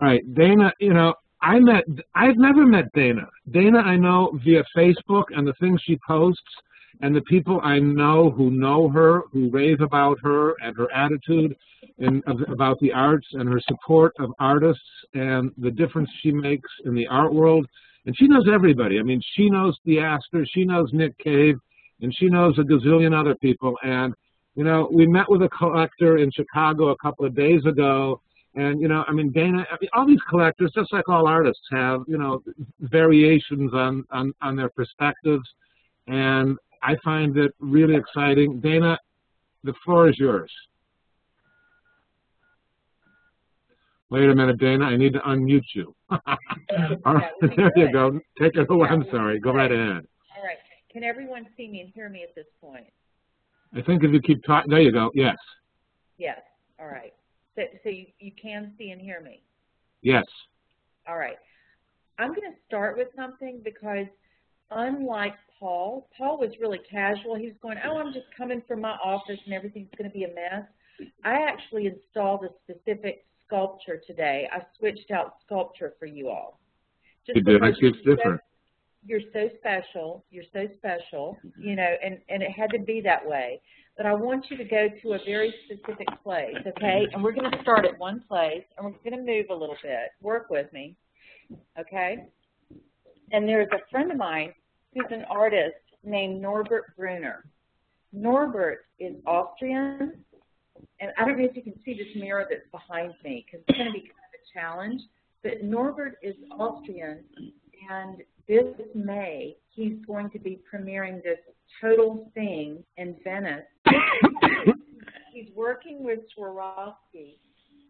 All right, Dana, you know, I've never met Dana. Dana I know via Facebook and the things she posts and the people I know who her, who rave about her and her attitude about the arts and her support of artists and the difference she makes in the art world. And she knows everybody. I mean, she knows the Astor, she knows Nick Cave, and she knows a gazillion other people. And, you know, we met with a collector in Chicago a couple of days ago. And, you know, I mean, Dana, I mean, all these collectors, just like all artists, have, you know, variations on their perspectives. And I find it really exciting. Dana, the floor is yours. Wait a minute, Dana, I need to unmute you. All right, there you go. Take it away. I'm sorry. Go right ahead. All right. Can everyone see me and hear me at this point? I think if you keep talking, there you go. Yes. Yes. All right. So you can see and hear me? Yes. All right. I'm going to start with something because unlike Paul was really casual. He was going, oh, I'm just coming from my office and everything's going to be a mess. I actually installed a specific sculpture today. I switched out sculpture for you all. Just you did. I see it's different. You're so special. You're so special, you know, and it had to be that way. But I want you to go to a very specific place, okay? And we're going to start at one place, and we're going to move a little bit. Work with me, okay? And there's a friend of mine who's an artist named Norbert Brunner. Norbert is Austrian, and I don't know if you can see this mirror that's behind me because it's going to be kind of a challenge, but Norbert is Austrian, and this May he's going to be premiering this total thing in Venice. He's working with Swarovski,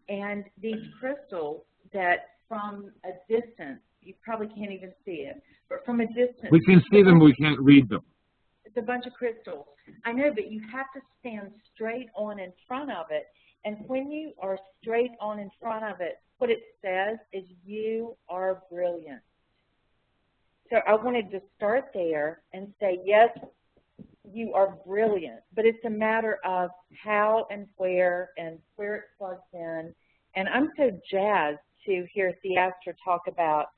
and these crystals that from a distance, you probably can't even see it, but from a distance. We can see them, we can't read them. It's a bunch of crystals. I know, but you have to stand straight on in front of it, and when you are straight on in front of it, what it says is you are brilliant. So I wanted to start there and say, yes, you are brilliant, but it's a matter of how and where it plugs in. And I'm so jazzed to hear Theaster talk about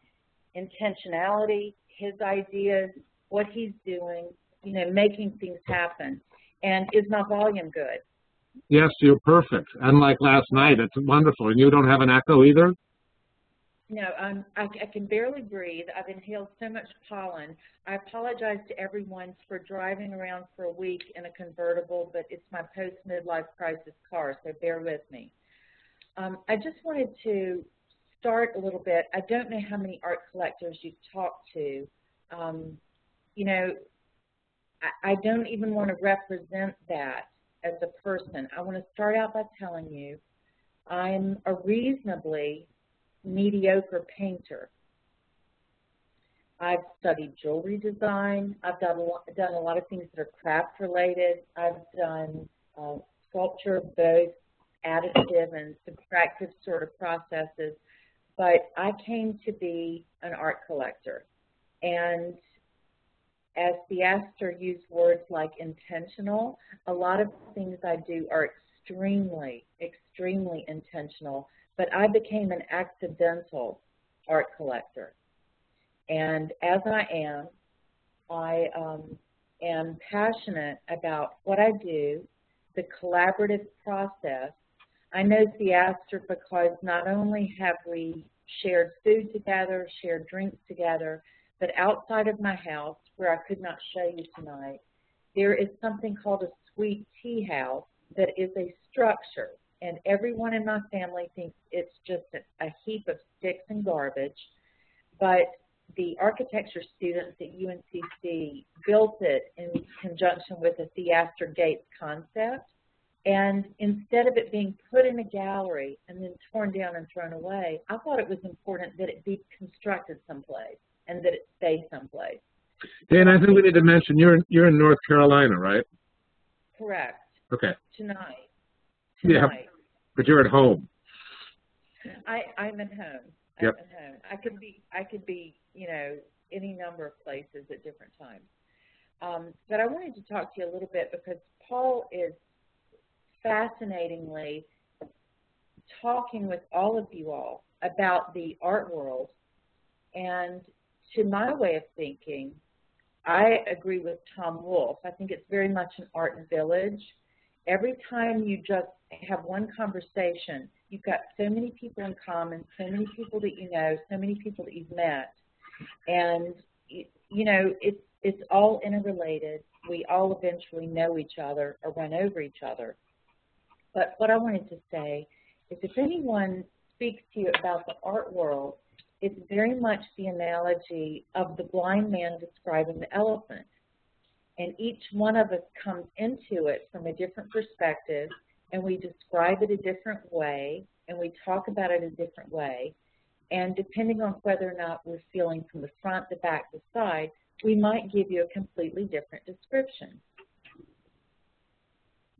intentionality, his ideas, what he's doing, you know, making things happen. And is my volume good? Yes, you're perfect. Unlike last night, it's wonderful. And you don't have an echo either? No, I can barely breathe. I've inhaled so much pollen. I apologize to everyone for driving around for a week in a convertible, but it's my post-midlife crisis car, so bear with me. I just wanted to start a little bit. I don't know how many art collectors you've talked to. You know, I don't even want to represent that as a person. I want to start out by telling you I'm a reasonably mediocre painter. I've studied jewelry design. I've done a lot of things that are craft related. I've done sculpture, both additive and subtractive sort of processes. But I came to be an art collector. And as Theaster used words like intentional, a lot of things I do are extremely, extremely intentional. But I became an accidental art collector. And as I am passionate about what I do, the collaborative process. I know Theaster because not only have we shared food together, shared drinks together, but outside of my house, where I could not show you tonight, there is something called a sweet tea house that is a structure. And everyone in my family thinks it's just a heap of sticks and garbage. But the architecture students at UNCC built it in conjunction with the Theaster Gates concept. And instead of it being put in a gallery and then torn down and thrown away, I thought it was important that it be constructed someplace and that it stay someplace. Dan, I think we need to mention you're in North Carolina, right? Correct. Okay. Tonight. Yeah, but you're at home. I'm at home. Yep. I'm at home. I could be, you know, any number of places at different times. But I wanted to talk to you a little bit because Paul is fascinatingly talking with all of you all about the art world. And to my way of thinking, I agree with Tom Wolfe. I think it's very much an art village. Every time you just have one conversation, you've got so many people in common, so many people that you know, so many people that you've met. And, you know, it's all interrelated. We all eventually know each other or run over each other. But what I wanted to say is if anyone speaks to you about the art world, it's very much the analogy of the blind man describing the elephant. And each one of us comes into it from a different perspective, and we describe it a different way, and we talk about it a different way. And depending on whether or not we're feeling from the front, the back, the side, we might give you a completely different description.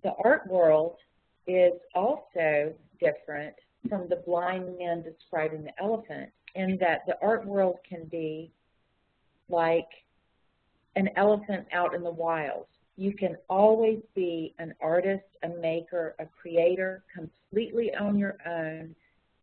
The art world is also different from the blind man describing the elephant, in that the art world can be like an elephant out in the wild. You can always be an artist, a maker, a creator, completely on your own,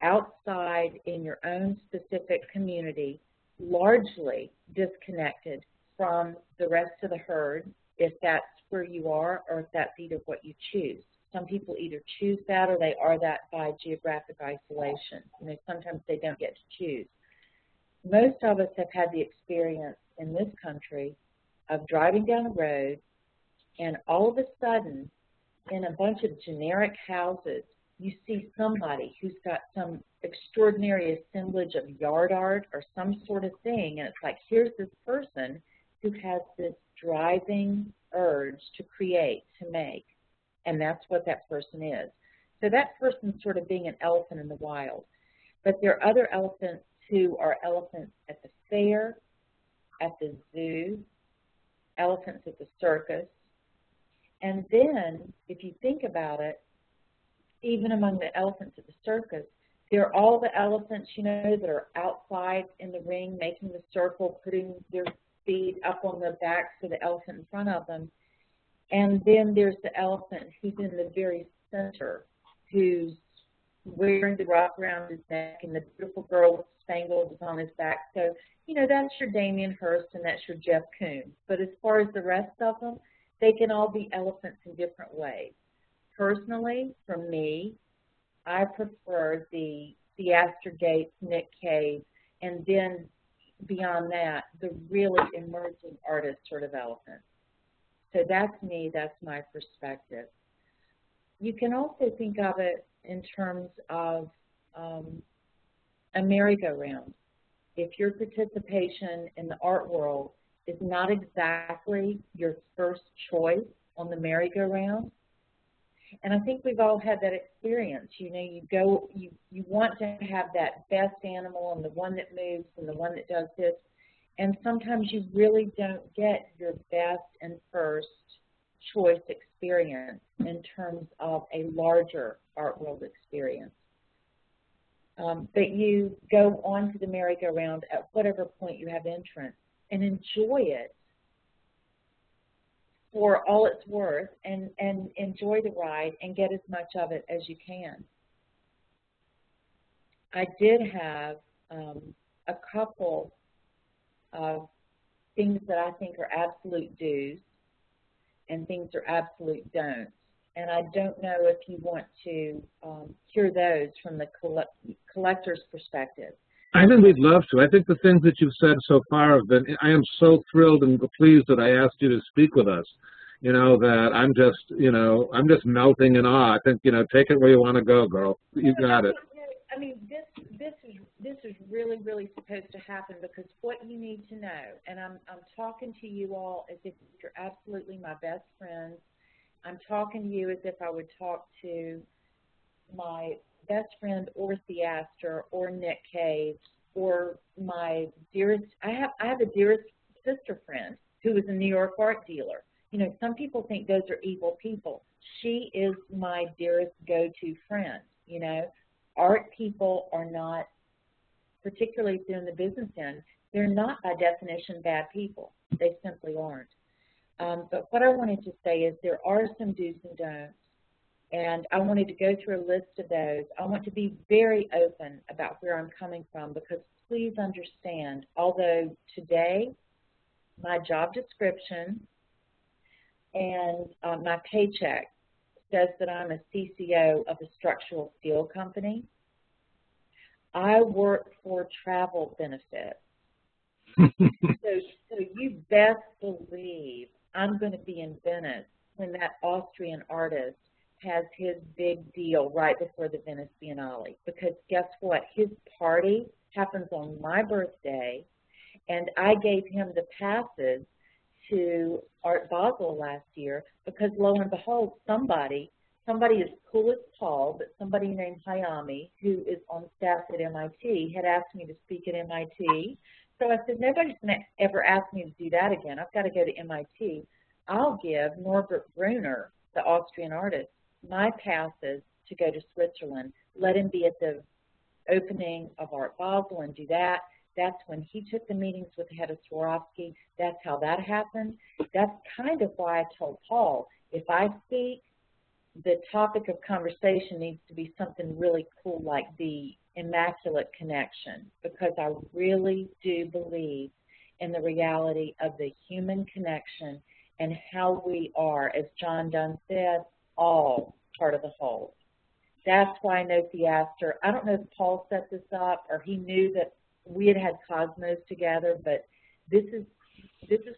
outside in your own specific community, largely disconnected from the rest of the herd, if that's where you are or if that's either what you choose. Some people either choose that or they are that by geographic isolation. You know, sometimes they don't get to choose. Most of us have had the experience in this country of driving down a road and all of a sudden, in a bunch of generic houses, you see somebody who's got some extraordinary assemblage of yard art or some sort of thing, and it's like, here's this person who has this driving urge to create, to make, and that's what that person is. So that person's sort of being an elephant in the wild. But there are other elephants who are elephants at the fair, at the zoo, elephants at the circus. And then, if you think about it, even among the elephants at the circus, there are all the elephants, you know, that are outside in the ring, making the circle, putting their feet up on their backs for the elephant in front of them. And then there's the elephant who's in the very center, who's wearing the rock around his neck, and the beautiful girl with spangles is on his back. So, you know, that's your Damien Hirst and that's your Jeff Koons. But as far as the rest of them, they can all be elephants in different ways. Personally, for me, I prefer the Theaster Gates, Nick Cave, and then beyond that, the really emerging artist sort of elephant. So that's me, that's my perspective. You can also think of it in terms of a merry-go-round. If your participation in the art world is not exactly your first choice on the merry-go-round, and I think we've all had that experience. You know, you go, you want to have that best animal and the one that moves and the one that does this, and sometimes you really don't get your best and first choice experience in terms of a larger art world experience. But you go on to the merry-go-round at whatever point you have entrance and enjoy it for all it's worth, and enjoy the ride and get as much of it as you can. I did have a couple of things that I think are absolute do's and things are absolute don'ts. And I don't know if you want to hear those from the collector's perspective. I think we'd love to. I think the things that you've said so far have been, I am so thrilled and pleased that I asked you to speak with us. You know, that I'm just melting in awe. I think, you know, take it where you want to go, girl. You got it. I mean, this is really, really supposed to happen, because what you need to know, and I'm talking to you all as if you're absolutely my best friends. I'm talking to you as if I would talk to my best friend or Theaster or Nick Cave or my dearest, I have a dearest sister friend who is a New York art dealer. You know, some people think those are evil people. She is my dearest go-to friend. You know, art people are not, particularly if they're in the business end, they're not by definition bad people. They simply aren't. But what I wanted to say is there are some do's and don'ts And I wanted to go through a list of those. I want to be very open about where I'm coming from, because please understand, although today my job description and my paycheck says that I'm a CCO of a structural steel company, I work for travel benefits. So you best believe I'm going to be in Venice when that Austrian artist has his big deal right before the Venice Biennale. Because guess what? His party happens on my birthday, and I gave him the passes to Art Basel last year because, lo and behold, somebody as cool as Paul, but somebody named Hayami, who is on staff at MIT, had asked me to speak at MIT. So I said, nobody's going to ever ask me to do that again. I've got to go to MIT. I'll give Norbert Brunner, the Austrian artist, my passes to go to Switzerland. Let him be at the opening of Art Basel and do that. That's when he took the meetings with the head of Swarovski. That's how that happened. That's kind of why I told Paul, if I speak, the topic of conversation needs to be something really cool like the Immaculate Connection, because I really do believe in the reality of the human connection and how we are, as John Donne said, all part of the whole. That's why I know Theaster. I don't know if Paul set this up or he knew that we had Cosmos together, but this is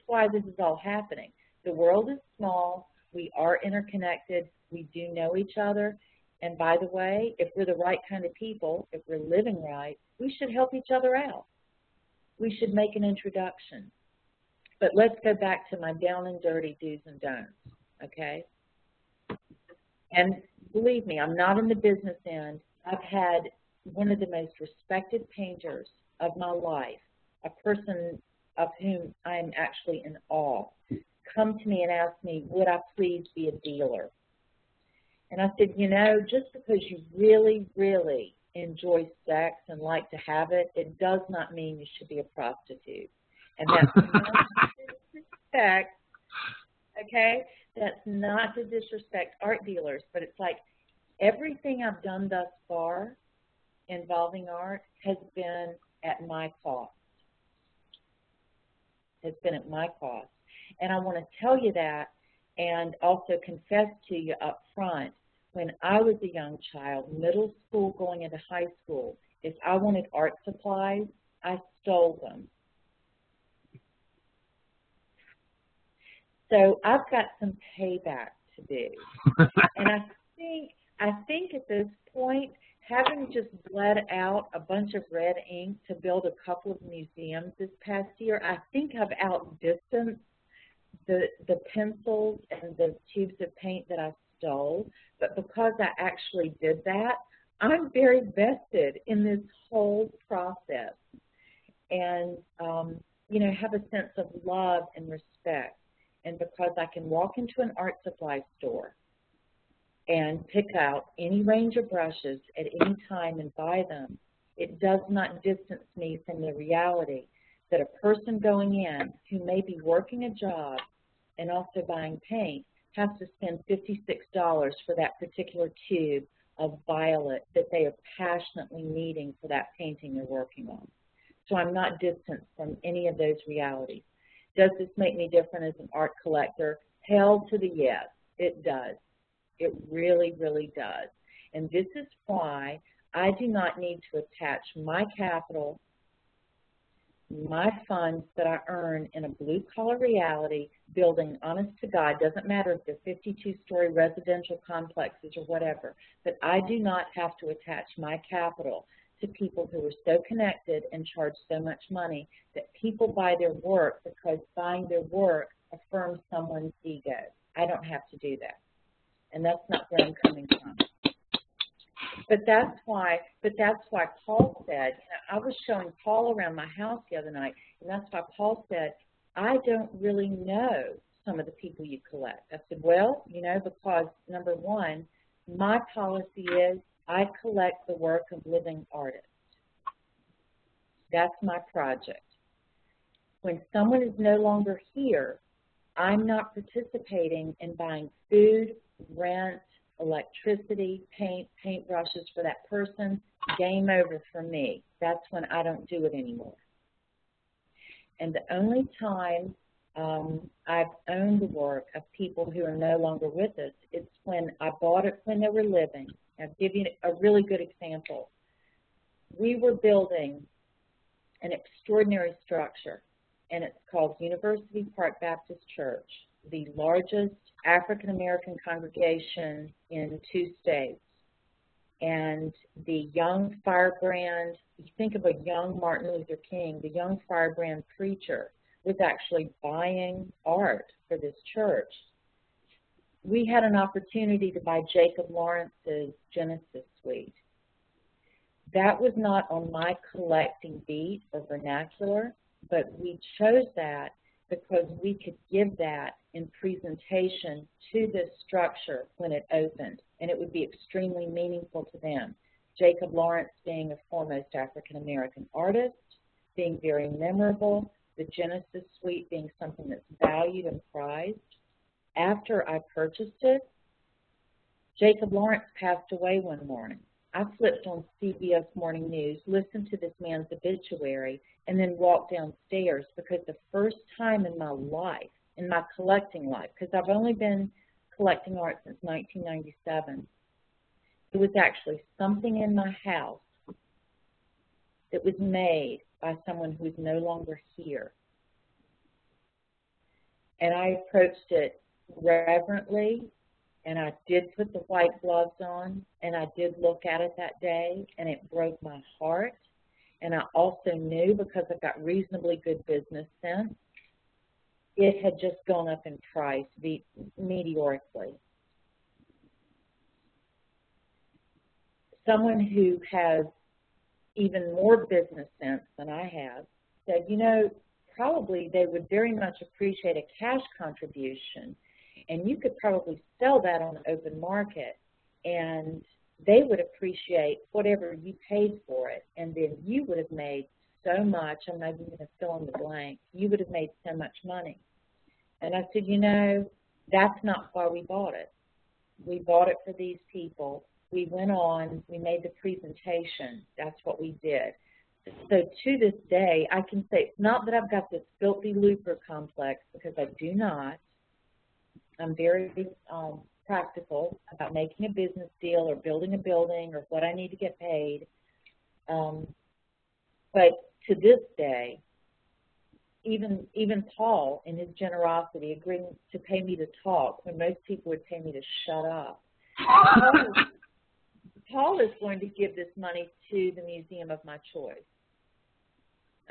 why this is all happening. The world is small. We are interconnected. We do know each other. And by the way, if we're the right kind of people, if we're living right, we should help each other out. We should make an introduction. But let's go back to my down and dirty do's and don'ts, okay? And believe me, I'm not in the business end. I've had one of the most respected painters of my life, a person of whom I'm actually in awe, come to me and ask me, would I please be a dealer? And I said, you know, just because you really, really enjoy sex and like to have it, it does not mean you should be a prostitute. And that's not to disrespect, okay? That's not to disrespect art dealers, but it's like everything I've done thus far involving art has been at my cost. Has been at my cost. And I want to tell you that and also confess to you up front, when I was a young child, middle school going into high school, if I wanted art supplies, I stole them. So I've got some payback to do. And I think at this point, having just bled out a bunch of red ink to build a couple of museums this past year, I think I've outdistanced the pencils and the tubes of paint that I stole. But because I actually did that, I'm very vested in this whole process and, you know, have a sense of love and respect. And because I can walk into an art supply store and pick out any range of brushes at any time and buy them, it does not distance me from the reality that a person going in who may be working a job and also buying paint has to spend $56 for that particular tube of violet that they are passionately needing for that painting they're working on. So I'm not distant from any of those realities. Does this make me different as an art collector? Hell to the yes, it does. It really, really does. And this is why I do not need to attach my capital, my funds that I earn in a blue-collar reality, building honest to God, doesn't matter if they're 52-story residential complexes or whatever, but I do not have to attach my capital to people who are so connected and charge so much money that people buy their work because buying their work affirms someone's ego. I don't have to do that. And that's not where I'm coming from. But that's why Paul said, you know, I was showing Paul around my house the other night, and that's why Paul said, I don't really know some of the people you collect. I said, well, you know, because number one, my policy is I collect the work of living artists. That's my project. When someone is no longer here, I'm not participating in buying food, rent, electricity, paint, paintbrushes for that person, game over for me. That's when I don't do it anymore. And the only time I've owned the work of people who are no longer with us, it's when I bought it when they were living. I'll give you a really good example. We were building an extraordinary structure, and it's called University Park Baptist Church, the largest African-American congregation in 2 states. And the young firebrand, you think of a young Martin Luther King, the young firebrand preacher was actually buying art for this church. We had an opportunity to buy Jacob Lawrence's Genesis Suite. That was not on my collecting beat or vernacular, but we chose that because we could give that in presentation to this structure when it opened, and it would be extremely meaningful to them. Jacob Lawrence being a foremost African-American artist, being very memorable, the Genesis Suite being something that's valued and prized. After I purchased it, Jacob Lawrence passed away one morning. I flipped on CBS Morning News, listened to this man's obituary, and then walked downstairs because the first time in my life, in my collecting life, because I've only been collecting art since 1997, it was actually something in my house that was made by someone who is no longer here. And I approached it reverently, and I did put the white gloves on, and I did look at it that day, and it broke my heart. And I also knew, because I've got reasonably good business sense, it had just gone up in price meteorically. Someone who has even more business sense than I have said, you know, probably they would very much appreciate a cash contribution, and you could probably sell that on the open market, and they would appreciate whatever you paid for it, and then you would have made so much. I'm not even going to fill in the blank. You would have made so much money. And I said, you know, that's not why we bought it. We bought it for these people. We went on, we made the presentation. That's what we did. So to this day, I can say it's not that I've got this filthy lucre complex, because I do not. I'm very practical about making a business deal or building a building or what I need to get paid. But to this day, even Paul, in his generosity, agreeing to pay me to talk when most people would pay me to shut up. Paul is going to give this money to the museum of my choice.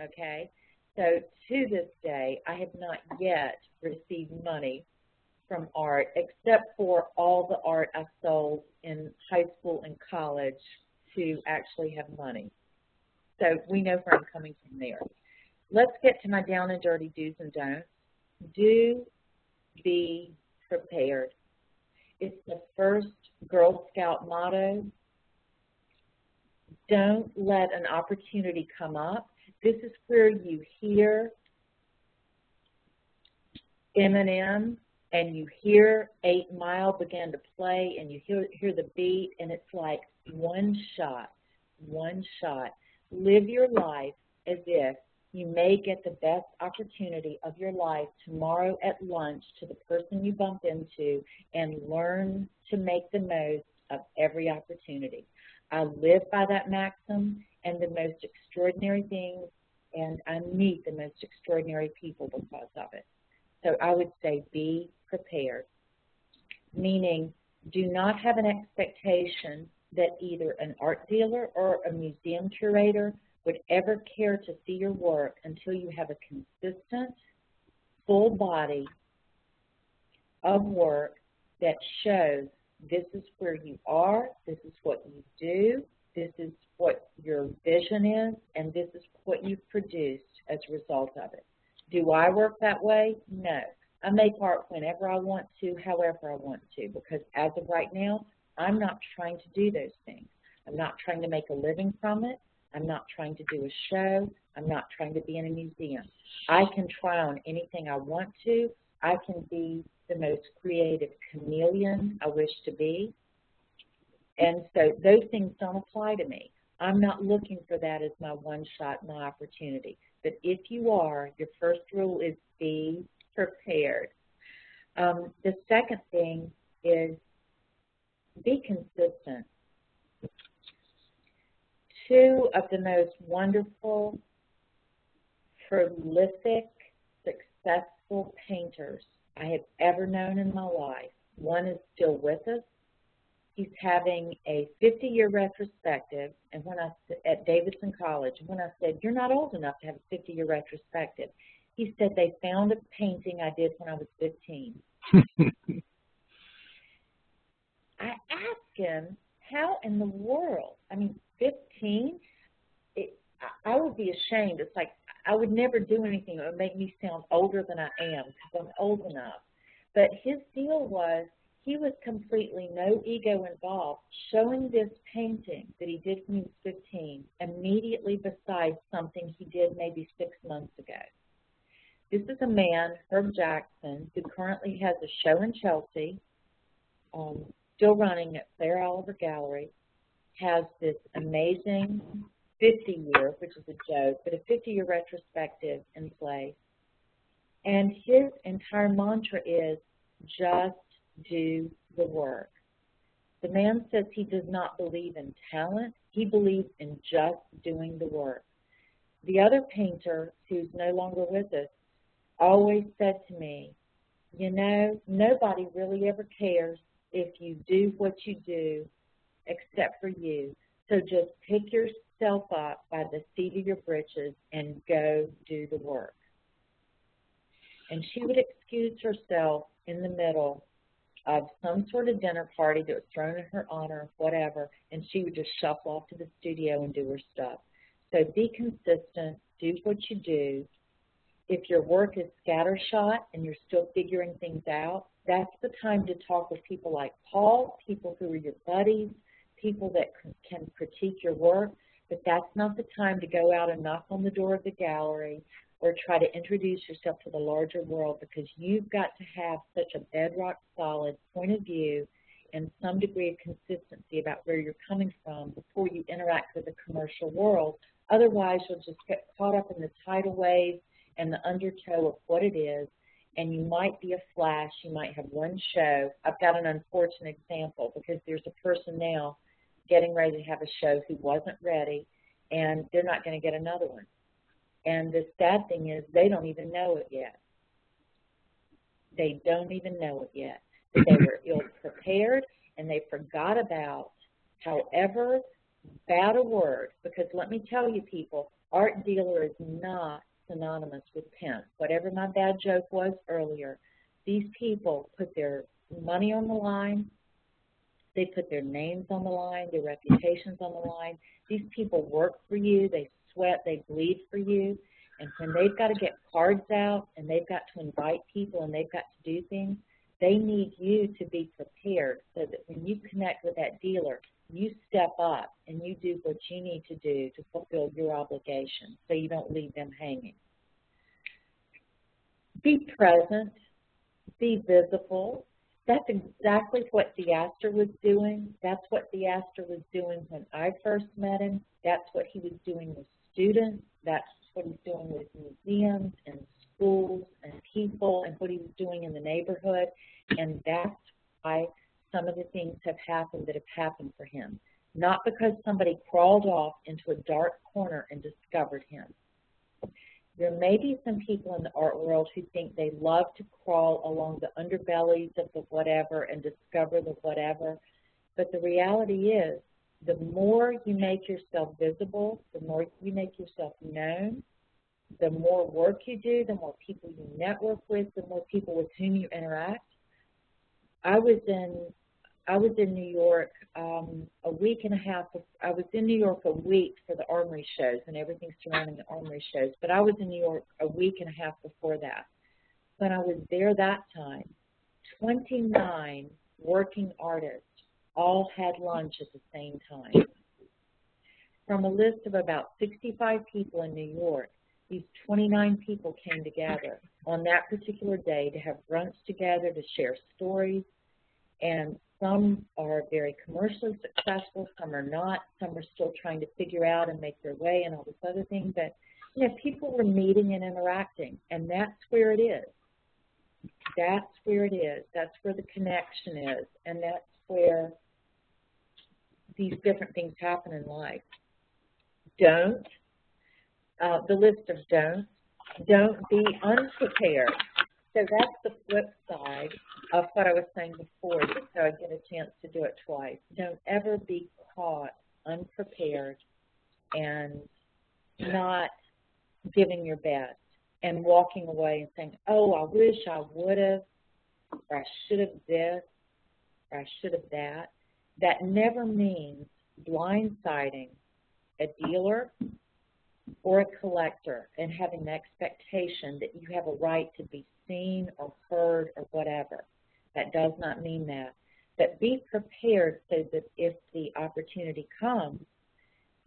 Okay? So to this day, I have not yet received money from art, except for all the art I sold in high school and college to actually have money. So we know where I'm coming from there. Let's get to my down and dirty do's and don'ts. Do be prepared. It's the first Girl Scout motto. Don't let an opportunity come up. This is where you hear Eminem and you hear 8 Mile begin to play, and you hear the beat, and it's like one shot. Live your life as if you may get the best opportunity of your life tomorrow at lunch to the person you bump into, and learn to make the most of every opportunity. I live by that maxim, and the most extraordinary things, and I meet the most extraordinary people because of it. So I would say be prepared, meaning do not have an expectation that either an art dealer or a museum curator would ever care to see your work until you have a consistent, full body of work that shows this is where you are, this is what you do, this is what your vision is, and this is what you've produced as a result of it. Do I work that way? No. I make art whenever I want to, however I want to, because as of right now, I'm not trying to do those things. I'm not trying to make a living from it. I'm not trying to do a show. I'm not trying to be in a museum. I can try on anything I want to. I can be the most creative chameleon I wish to be. And so those things don't apply to me. I'm not looking for that as my one shot, my opportunity. But if you are, your first rule is be prepared. The second thing is be consistent. Two of the most wonderful, prolific, successful painters I have ever known in my life. One is still with us. He's having a 50-year retrospective, and at Davidson College, when I said, you're not old enough to have a 50-year retrospective, he said they found a painting I did when I was 15. I asked him, how in the world? I mean, 15? I would be ashamed. It's like I would never do anything that would make me sound older than I am because I'm old enough. But his deal was he was completely no ego involved, showing this painting that he did when he was 15 immediately beside something he did maybe 6 months ago. This is a man, Herb Jackson, who currently has a show in Chelsea, still running at Claire Oliver Gallery, has this amazing 50-year, which is a joke, but a 50-year retrospective in place. And his entire mantra is just do the work. The man says he does not believe in talent. He believes in just doing the work. The other painter, who's no longer with us, always said to me, you know, nobody really ever cares if you do what you do except for you. So just pick yourself up by the seat of your britches and go do the work. And she would excuse herself in the middle of some sort of dinner party that was thrown in her honor, whatever, and she would just shuffle off to the studio and do her stuff. So be consistent, do what you do. If your work is scattershot and you're still figuring things out, that's the time to talk with people like Paul, people who are your buddies, people that can critique your work, but that's not the time to go out and knock on the door of the gallery or try to introduce yourself to the larger world, because you've got to have such a bedrock solid point of view and some degree of consistency about where you're coming from before you interact with the commercial world. Otherwise, you'll just get caught up in the tidal wave and the undertow of what it is, and you might be a flash, you might have one show. I've got an unfortunate example because there's a person now getting ready to have a show who wasn't ready, and they're not going to get another one. And the sad thing is they don't even know it yet. They don't even know it yet. That they were ill-prepared, and they forgot about however bad a word, because let me tell you, people, art dealer is not synonymous with pimp. Whatever my bad joke was earlier, these people put their money on the line, they put their names on the line, their reputations on the line. These people work for you, they sweat, they bleed for you, and when they've got to get cards out and they've got to invite people and they've got to do things, they need you to be prepared so that when you connect with that dealer, you step up and you do what you need to do to fulfill your obligation so you don't leave them hanging. Be present, be visible. That's exactly what Theaster was doing. That's what Theaster was doing when I first met him. That's what he was doing with students. That's what he's doing with museums and schools and people and what he was doing in the neighborhood. And that's why some of the things have happened that have happened for him. Not because somebody crawled off into a dark corner and discovered him. There may be some people in the art world who think they love to crawl along the underbellies of the whatever and discover the whatever, but the reality is the more you make yourself visible, the more you make yourself known, the more work you do, the more people you network with, the more people with whom you interact. I was in New York a week and a half. I was in New York a week for the Armory shows and everything surrounding the Armory shows, but I was in New York a week and a half before that. When I was there that time, 29 working artists all had lunch at the same time. From a list of about 65 people in New York, these 29 people came together on that particular day to have brunch together, to share stories. And Some are very commercially successful, some are not, some are still trying to figure out and make their way and all this other thing. But, you know, people were meeting and interacting, and that's where it is. That's where it is. That's where the connection is, and that's where these different things happen in life. Don't, the list of don't be unprepared. So that's the flip side of what I was saying before, just so I get a chance to do it twice. Don't ever be caught unprepared and not giving your best and walking away and saying, oh, I wish I would have, or I should have this, or I should have that. That never means blindsiding a dealer or a collector and having the expectation that you have a right to be seen or heard or whatever. That does not mean that. But be prepared so that if the opportunity comes,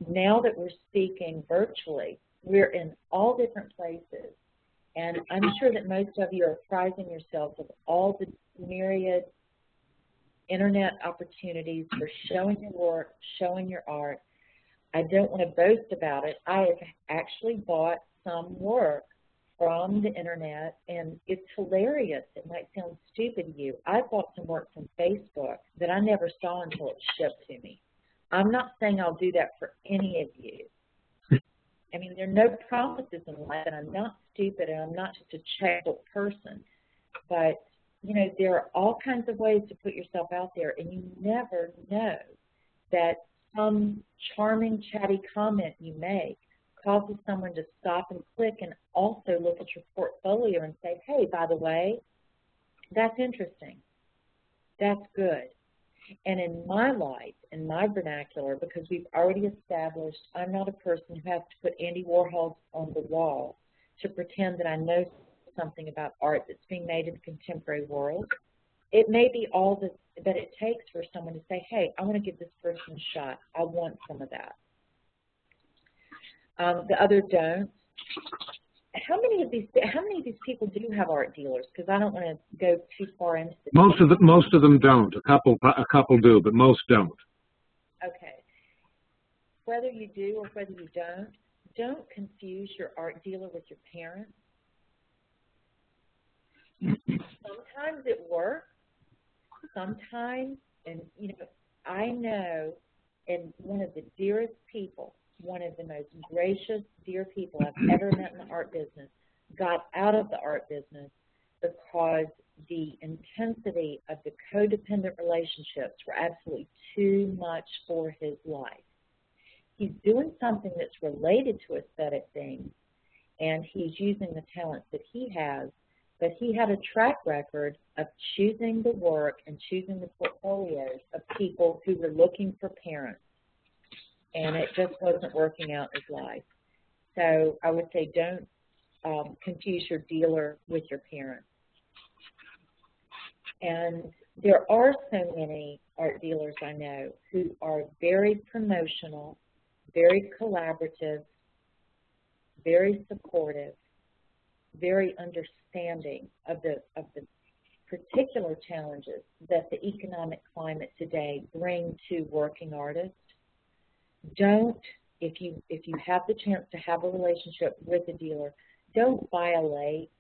now that we're speaking virtually, we're in all different places. And I'm sure that most of you are prizing yourselves of all the myriad internet opportunities for showing your work, showing your art. I don't want to boast about it. I have actually bought some work from the internet, and it's hilarious. It might sound stupid to you. I bought some work from Facebook that I never saw until it shipped to me. I'm not saying I'll do that for any of you. I mean, there are no promises in life, and I'm not stupid, and I'm not just a checkbook person. But, you know, there are all kinds of ways to put yourself out there, and you never know that some charming, chatty comment you make causes someone to stop and click and also look at your portfolio and say, hey, by the way, that's interesting. That's good. And in my life, in my vernacular, because we've already established I'm not a person who has to put Andy Warhol on the wall to pretend that I know something about art that's being made in the contemporary world. It may be all that it takes for someone to say, hey, I want to give this person a shot. I want some of that. The other don't. How many of these people do have art dealers? Because I don't want to go too far into this. Most of them don't. A couple do, but most don't. Okay. Whether you do or whether you don't confuse your art dealer with your parents. Sometimes it works. Sometimes, and you know, I know, and one of the dearest people, one of the most gracious, dear people I've ever met in the art business, got out of the art business because the intensity of the codependent relationships were absolutely too much for his life. He's doing something that's related to aesthetic things, and he's using the talents that he has, but he had a track record of choosing the work and choosing the portfolios of people who were looking for parents, and it just wasn't working out in his life. So I would say don't confuse your dealer with your parents. And there are so many art dealers I know who are very promotional, very collaborative, very supportive, very understanding of the particular challenges that the economic climate today bring to working artists. Don't, if you have the chance to have a relationship with a dealer, don't violate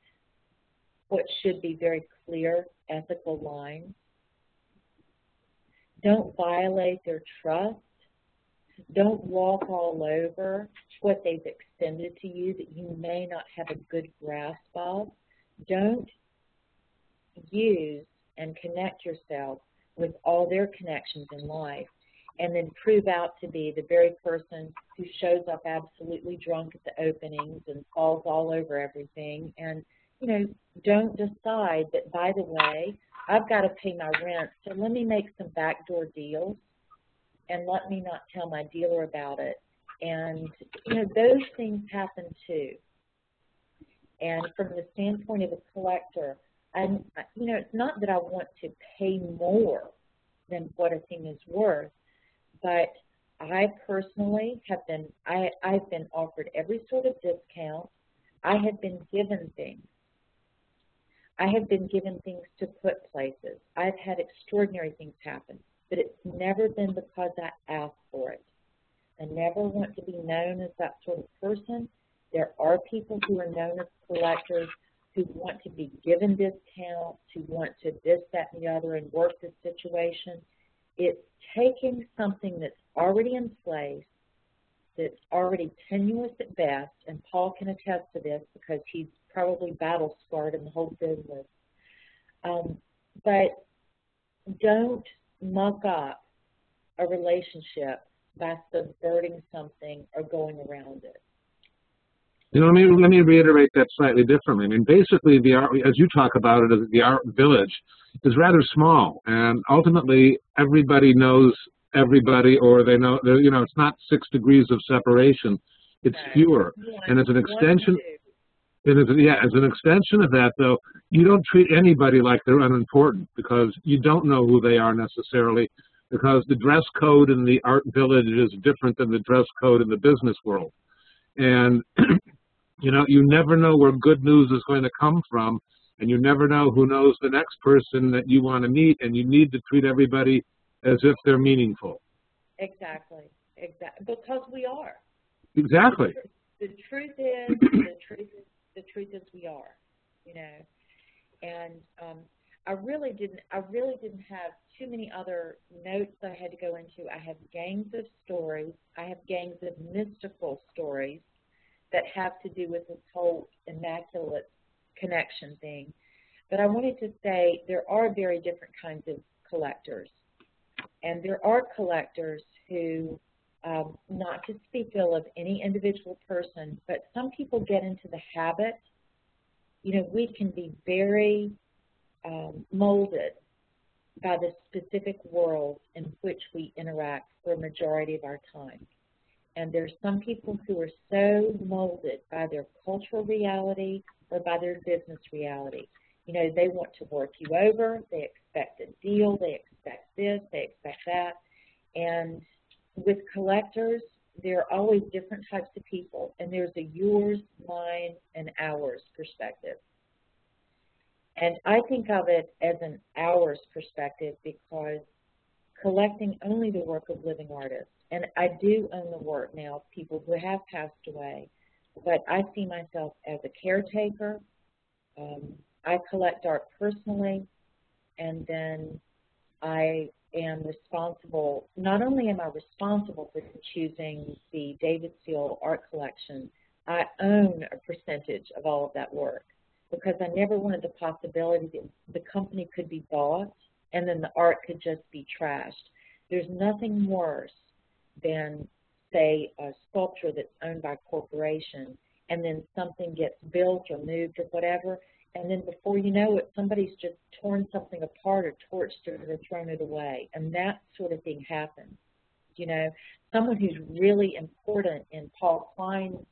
what should be very clear ethical lines. Don't violate their trust. Don't walk all over what they've extended to you that you may not have a good grasp of. Don't use and connect yourself with all their connections in life and then prove out to be the very person who shows up absolutely drunk at the openings and falls all over everything. And, you know, don't decide that, by the way, I've got to pay my rent, so let me make some backdoor deals and let me not tell my dealer about it. And, you know, those things happen too. And from the standpoint of a collector, you know, it's not that I want to pay more than what a thing is worth, but I personally have been, I've been offered every sort of discount. I have been given things. I have been given things to put places. I've had extraordinary things happen, but it's never been because I asked for it. I never want to be known as that sort of person. There are people who are known as collectors who want to be given discounts, who want to this, that, and the other and work the situation. It's taking something that's already in place, that's already tenuous at best, and Paul can attest to this because he's probably battle-scarred in the whole business. But don't muck up a relationship by subverting something or going around it. You know, let me reiterate that slightly differently. I mean, basically, the art, as you talk about it, the art village is rather small, and ultimately, everybody knows everybody, or they know, you know, it's not 6 degrees of separation. It's fewer, and as an extension. As an extension of that, though, you don't treat anybody like they're unimportant because you don't know who they are necessarily, because the dress code in the art village is different than the dress code in the business world. And, you know, you never know where good news is going to come from, and you never know who knows the next person that you want to meet, and you need to treat everybody as if they're meaningful. Exactly. Because we are. Exactly. The truth is we are, you know. And I really didn't have too many other notes I had to go into. I have gangs of stories. I have gangs of mystical stories that have to do with this whole immaculate connection thing. But I wanted to say there are very different kinds of collectors. And there are collectors who, not to speak ill of any individual person, but some people get into the habit. You know, we can be very molded by the specific world in which we interact for a majority of our time. And there's some people who are so molded by their cultural reality or by their business reality. You know, they want to work you over, they expect a deal, they expect this, they expect that. And with collectors, there are always different types of people, and there's a yours, mine, and ours perspective. And I think of it as an ours perspective because collecting only the work of living artists, and I do own the work now of people who have passed away, but I see myself as a caretaker. I collect art personally, and then I am responsible, not only am I responsible for choosing the Davis Seal art collection, I own a percentage of all of that work because I never wanted the possibility that the company could be bought and then the art could just be trashed. There's nothing worse than, say, a sculpture that's owned by a corporation and then something gets built or moved or whatever, and then before you know it, somebody's just torn something apart or torched it or thrown it away. And that sort of thing happens. You know, someone who's really important in Paul-Klein,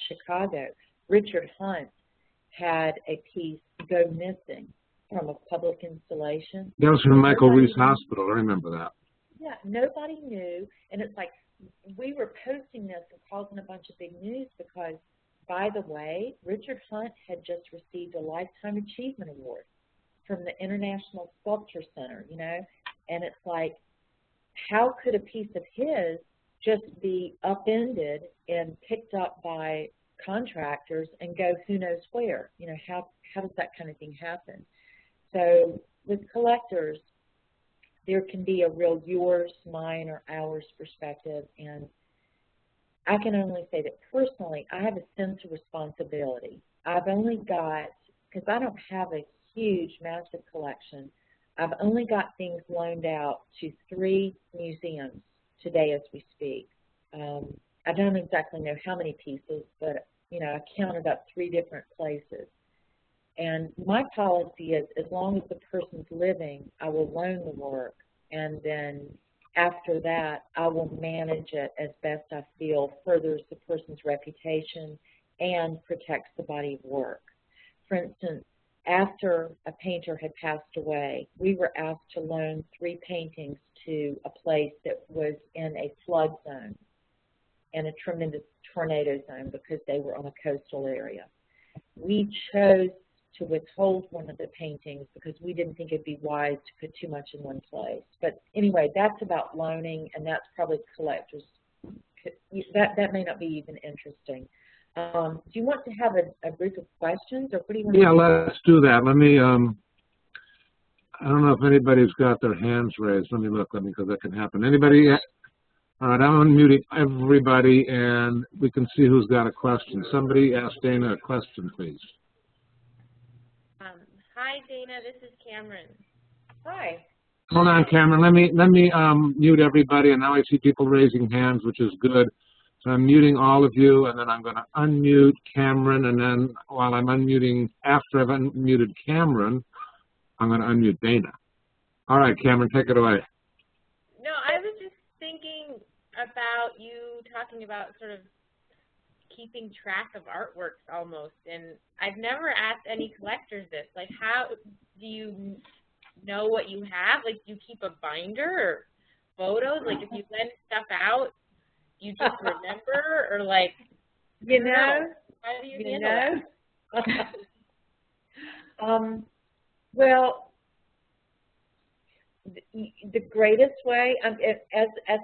Chicago, Richard Hunt, had a piece go missing from a public installation. That was from Michael Reese Hospital. I remember that. Yeah, nobody knew. And it's like we were posting this and causing a bunch of big news because, by the way, Richard Hunt had just received a Lifetime Achievement Award from the International Sculpture Center, you know, and it's like, how could a piece of his just be upended and picked up by contractors and go who knows where? You know, how does that kind of thing happen? So with collectors, there can be a real yours, mine, or ours perspective, and I can only say that personally, I have a sense of responsibility. I've only got, because I don't have a huge, massive collection, I've only got things loaned out to 3 museums today as we speak. I don't exactly know how many pieces, but, you know, I counted up 3 different places. And my policy is as long as the person's living, I will loan the work, and then after that, I will manage it as best I feel furthers the person's reputation and protects the body of work. For instance, after a painter had passed away, we were asked to loan 3 paintings to a place that was in a flood zone and a tremendous tornado zone because they were on a coastal area. We chose to withhold one of the paintings because we didn't think it'd be wise to put too much in one place. But anyway, that's about loaning, and that's probably collectors. That may not be even interesting. Do you want to have a group of questions, or what do you want? Yeah, let's do that. Let me, I don't know if anybody's got their hands raised. Let me look, because that can happen. Anybody? All right, I'm unmuting everybody, and we can see who's got a question. Somebody ask Dana a question, please. Hi, Dana. This is Cameron. Hi. Hold on, Cameron. Let me mute everybody, and now I see people raising hands, which is good. So I'm muting all of you, and then I'm going to unmute Cameron, and then while I'm unmuting, after I've unmuted Cameron, I'm going to unmute Dana. All right, Cameron, take it away. No, I was just thinking about you talking about sort of keeping track of artworks almost, and I've never asked any collectors this. Like, how do you know what you have? Like, do you keep a binder or photos? Like, if you lend stuff out, you just remember, or like, you know, how do you handle that? Well, the greatest way, as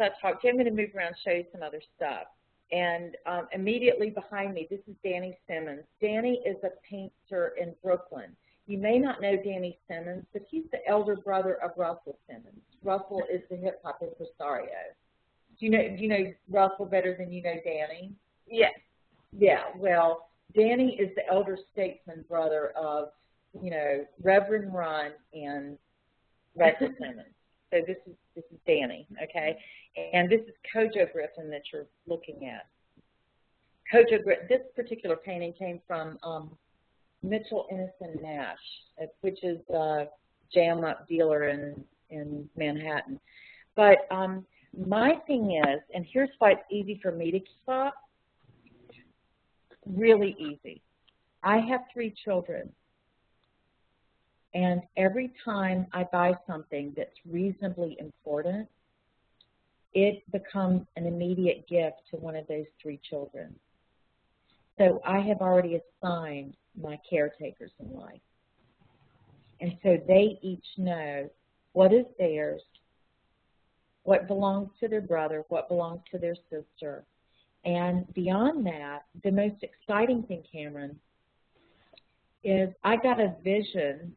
I talk to you, I'm going to move around and show you some other stuff. And immediately behind me, this is Danny Simmons. Danny is a painter in Brooklyn. You may not know Danny Simmons, but he's the elder brother of Russell Simmons. Russell is the hip-hop impresario. Do you know Russell better than you know Danny? Yes. Yeah, well, Danny is the elder statesman brother of, Reverend Ron and Russell Simmons. So this is Danny, okay? And this is Kojo Griffin that you're looking at. Kojo Griffin, this particular painting came from Mitchell Innocent Nash, which is a jam-up dealer in Manhattan. But my thing is, and here's why it's easy for me to keep up, really easy. I have 3 children, and every time I buy something that's reasonably important, it becomes an immediate gift to one of those 3 children. So I have already assigned my caretakers in life. And so they each know what is theirs, what belongs to their brother, what belongs to their sister. And beyond that, the most exciting thing, Cameron, is I got a vision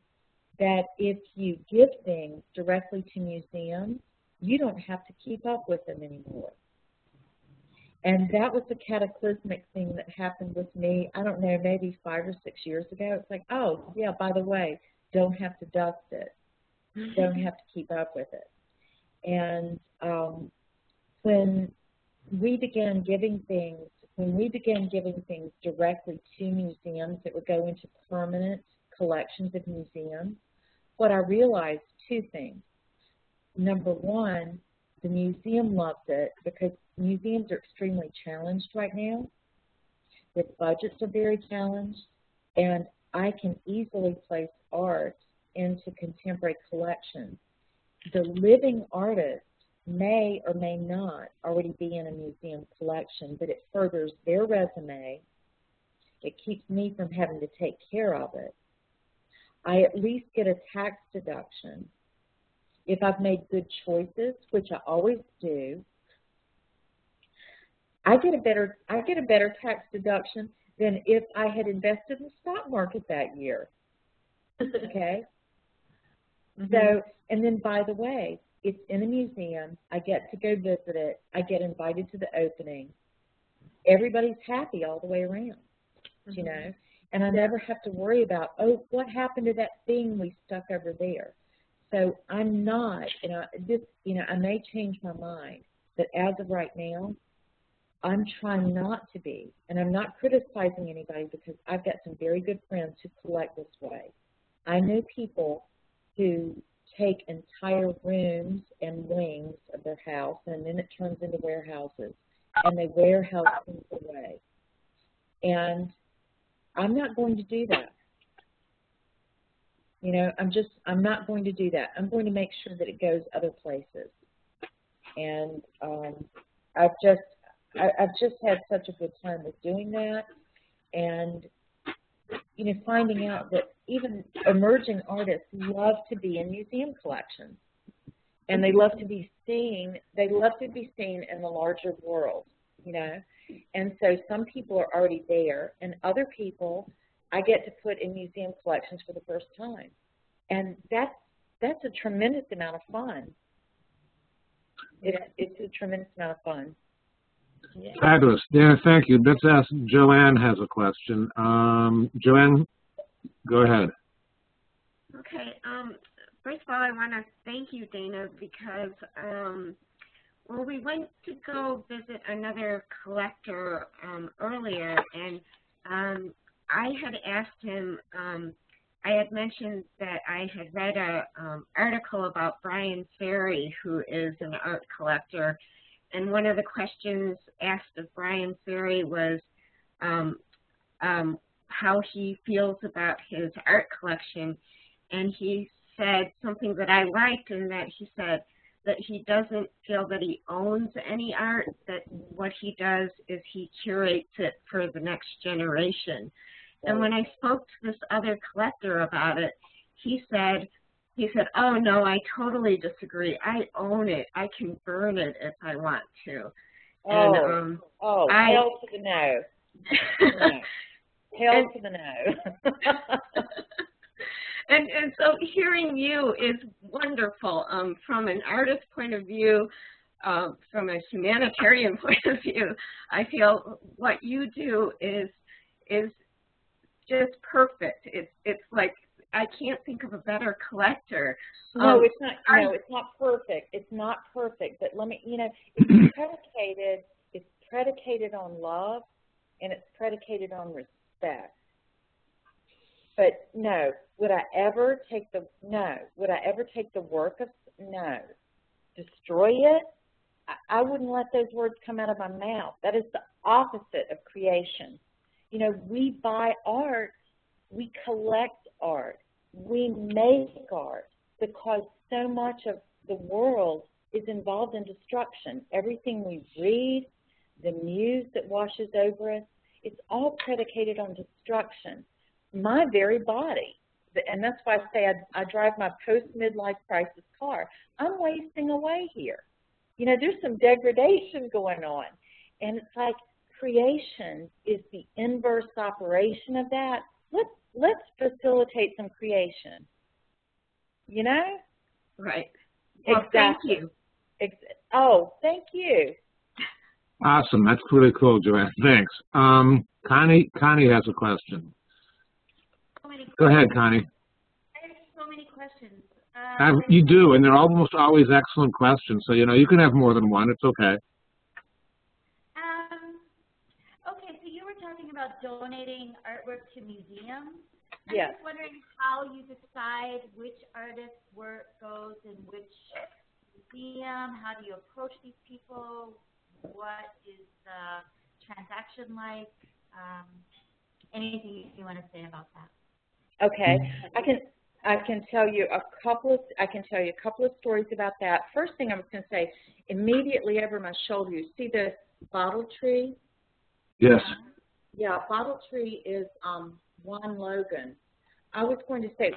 that if you give things directly to museums, you don't have to keep up with them anymore. And that was a cataclysmic thing that happened with me, I don't know, maybe 5 or 6 years ago. It's like, oh, yeah, by the way, don't have to dust it. Don't have to keep up with it. And when we began giving things directly to museums that would go into permanent collections of museums, what I realized, 2 things. Number one, the museum loved it because museums are extremely challenged right now. Their budgets are very challenged, and I can easily place art into contemporary collections. The living artist may or may not already be in a museum collection, but it furthers their resume. It keeps me from having to take care of it. I at least get a tax deduction. If I've made good choices, which I always do, I get a better tax deduction than if I had invested in the stock market that year. Okay? Mm-hmm. So, and then by the way, it's in a museum. I get to go visit it. I get invited to the opening. Everybody's happy all the way around, you know? And I never have to worry about, oh, what happened to that thing we stuck over there? So I'm not, I may change my mind, but as of right now, I'm trying not to be. And I'm not criticizing anybody because I've got some very good friends who collect this way. I know people who take entire rooms and wings of their house, and then it turns into warehouses, and they warehouse things away. And I'm not going to do that. You know, I'm not going to do that. I'm going to make sure that it goes other places. And I've just had such a good time with doing that, and finding out that even emerging artists love to be in museum collections, and they love to be seen. They love to be seen in the larger world, you know. And so some people are already there, and other people I get to put in museum collections for the first time, and that's a tremendous amount of fun. It's a tremendous amount of fun. Yeah. Fabulous. Yeah, thank you. Let's ask, Joanne has a question. Joanne, go ahead. Okay. First of all, I want to thank you, Dana, because well, we went to go visit another collector earlier, and I had asked him, I had mentioned that I had read a article about Brian Ferry, who is an art collector, and one of the questions asked of Brian Ferry was how he feels about his art collection, and he said something that I liked, in that he said that he doesn't feel that he owns any art, that what he does is he curates it for the next generation. And when I spoke to this other collector about it, he said, oh, no, I totally disagree. I own it. I can burn it if I want to. And, hell to the no. Hell to the no. And so hearing you is wonderful from an artist point of view, from a humanitarian point of view. I feel what you do is just perfect. It's like, I can't think of a better collector. No, it's not. No, it's not perfect. It's not perfect. But let me, you know, it's predicated on love, and it's predicated on respect. But no, would I ever take the work of, no, destroy it? I wouldn't let those words come out of my mouth. That is the opposite of creation. You know, we buy art, we collect art, we make art, because so much of the world is involved in destruction. Everything we read, the news that washes over us, it's all predicated on destruction. My very body, and that's why I say I drive my post-midlife crisis car. I'm wasting away here. You know, there's some degradation going on, and it's like creation is the inverse operation of that. Let's facilitate some creation. You know? Right. Well, exactly. Thank you. Oh, thank you. Awesome. That's pretty cool, Joanne. Thanks. Connie has a question. Go ahead, Connie. I have so many questions. You do, and they're almost always excellent questions. So, you know, you can have more than one. It's okay. Okay, so you were talking about donating artwork to museums. Yes. I'm just wondering how you decide which artist's work goes in which museum. How do you approach these people? What is the transaction like? Anything you want to say about that? Okay, I can tell you a couple of stories about that. First thing I was going to say, immediately over my shoulder, you see the bottle tree? Yes. Yeah, bottle tree is Juan Logan. I was going to say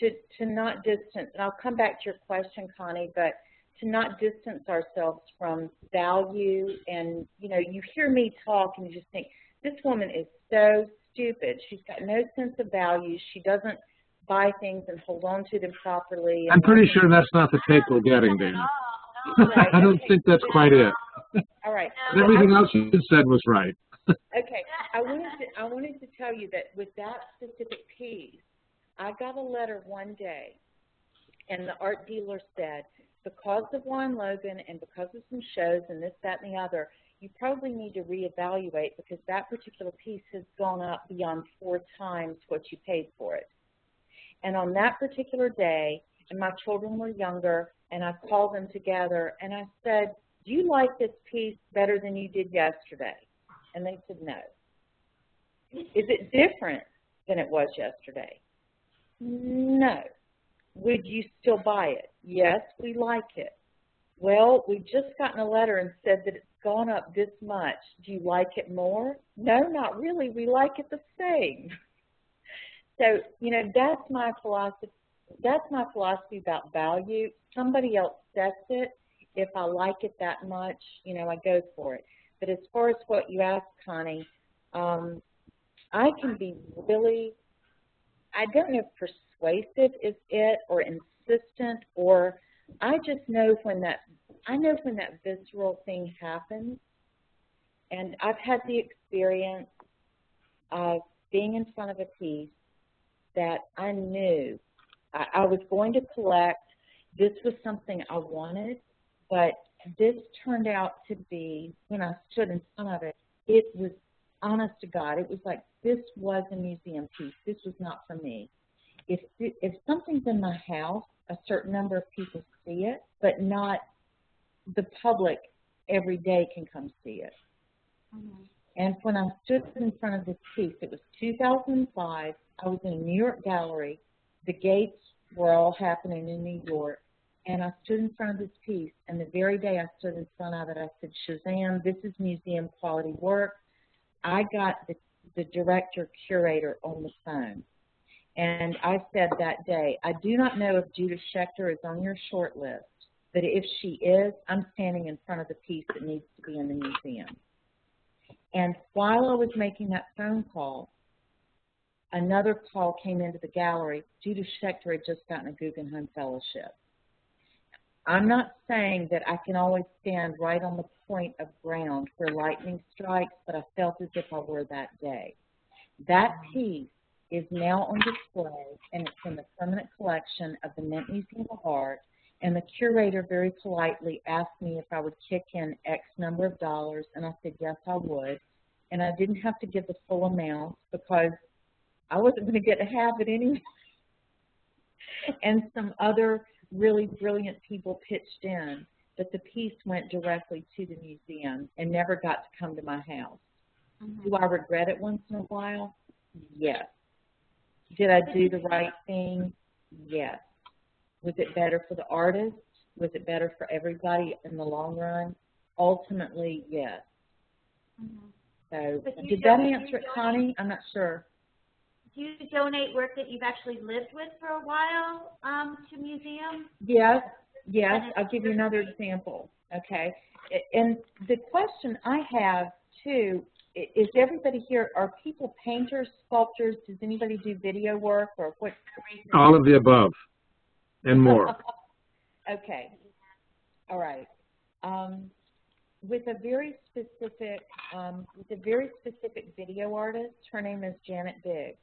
to not distance, and I'll come back to your question, Connie, but to not distance ourselves from value. And you know, you hear me talk and you just think, this woman is so stupid. She's got no sense of value. She doesn't buy things and hold on to them properly. I'm pretty sure that's not the take we're getting, Dana. I don't think that's quite it. All right. Everything else you said was right. Okay. I wanted to tell you that with that specific piece, I got a letter one day, and the art dealer said, because of Juan Logan and because of some shows and this, that, and the other, you probably need to reevaluate, because that particular piece has gone up beyond 4 times what you paid for it. And on that particular day, and my children were younger, and I called them together, and I said, do you like this piece better than you did yesterday? And they said no. Is it different than it was yesterday? No. Would you still buy it? Yes, we like it. Well, we've just gotten a letter and said that it's gone up this much. Do you like it more? No, not really. We like it the same. So, you know, that's my philosophy. That's my philosophy about value. Somebody else sets it. If I like it that much, you know, I go for it. But as far as what you asked, Connie, I can be really, I don't know if persuasive is it, or insistent, or I just know when that, I know when that visceral thing happens. And I've had the experience of being in front of a piece that I knew I was going to collect. This was something I wanted, but this turned out to be, when I stood in front of it, it was, honest to God, it was like, this was a museum piece. This was not for me. If something's in my house, a certain number of people see it, but not the public every day can come see it. Mm-hmm. And when I stood in front of this piece, it was 2005. I was in a New York gallery. The gates were all happening in New York. And I stood in front of this piece, and the very day I stood in front of it, I said, Shazam, this is museum quality work. I got the director curator on the phone. And I said that day, I do not know if Judith Schechter is on your short list, but if she is, I'm standing in front of the piece that needs to be in the museum. And while I was making that phone call, another call came into the gallery. Judith Schechter had just gotten a Guggenheim Fellowship. I'm not saying that I can always stand right on the point of ground where lightning strikes, but I felt as if I were that day. That piece is now on display, and it's in the permanent collection of the Mint Museum of Art, and the curator very politely asked me if I would kick in X number of dollars, and I said yes, I would. And I didn't have to give the full amount because I wasn't going to get to have it anyway. And some other really brilliant people pitched in, but the piece went directly to the museum and never got to come to my house. Mm-hmm. Do I regret it once in a while? Yes. Did I do the right thing? Yes. Was it better for the artist? Was it better for everybody in the long run? Ultimately, yes. Mm-hmm. So, did that answer it, Connie? I'm not sure. Do you donate work that you've actually lived with for a while to museums? Yes, yes. I'll give you another example, okay? And the question I have, too, is everybody here, are people painters, sculptors? Does anybody do video work or what? All of the above and more. Okay. All right. With a very specific video artist, her name is Janet Biggs.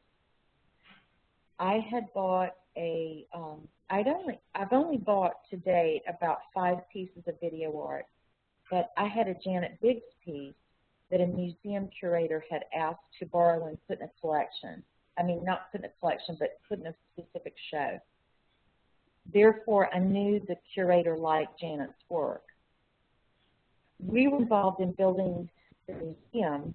I had bought I've only bought to date about 5 pieces of video art, but I had a Janet Biggs piece that a museum curator had asked to borrow and put in a collection. I mean, not put in a collection, but put in a specific show. Therefore, I knew the curator liked Janet's work. We were involved in building the museum,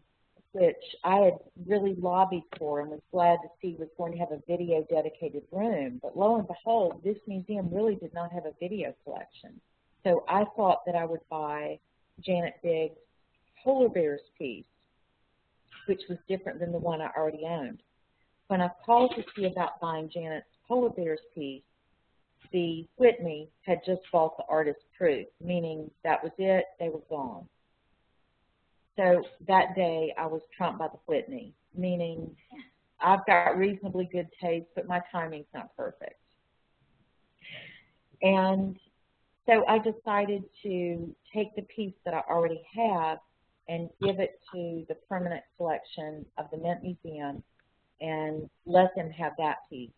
which I had really lobbied for and was glad to see was going to have a video dedicated room. But lo and behold, this museum really did not have a video collection. So I thought that I would buy Janet Biggs' Polar Bears piece, which was different than the one I already owned. When I called to see about buying Janet's Polar Bears piece, the Whitney had just bought the artist proof, meaning that was it, they were gone. So that day I was trumped by the Whitney, meaning I've got reasonably good taste, but my timing's not perfect. And so I decided to take the piece that I already have and give it to the permanent collection of the Mint Museum and let them have that piece,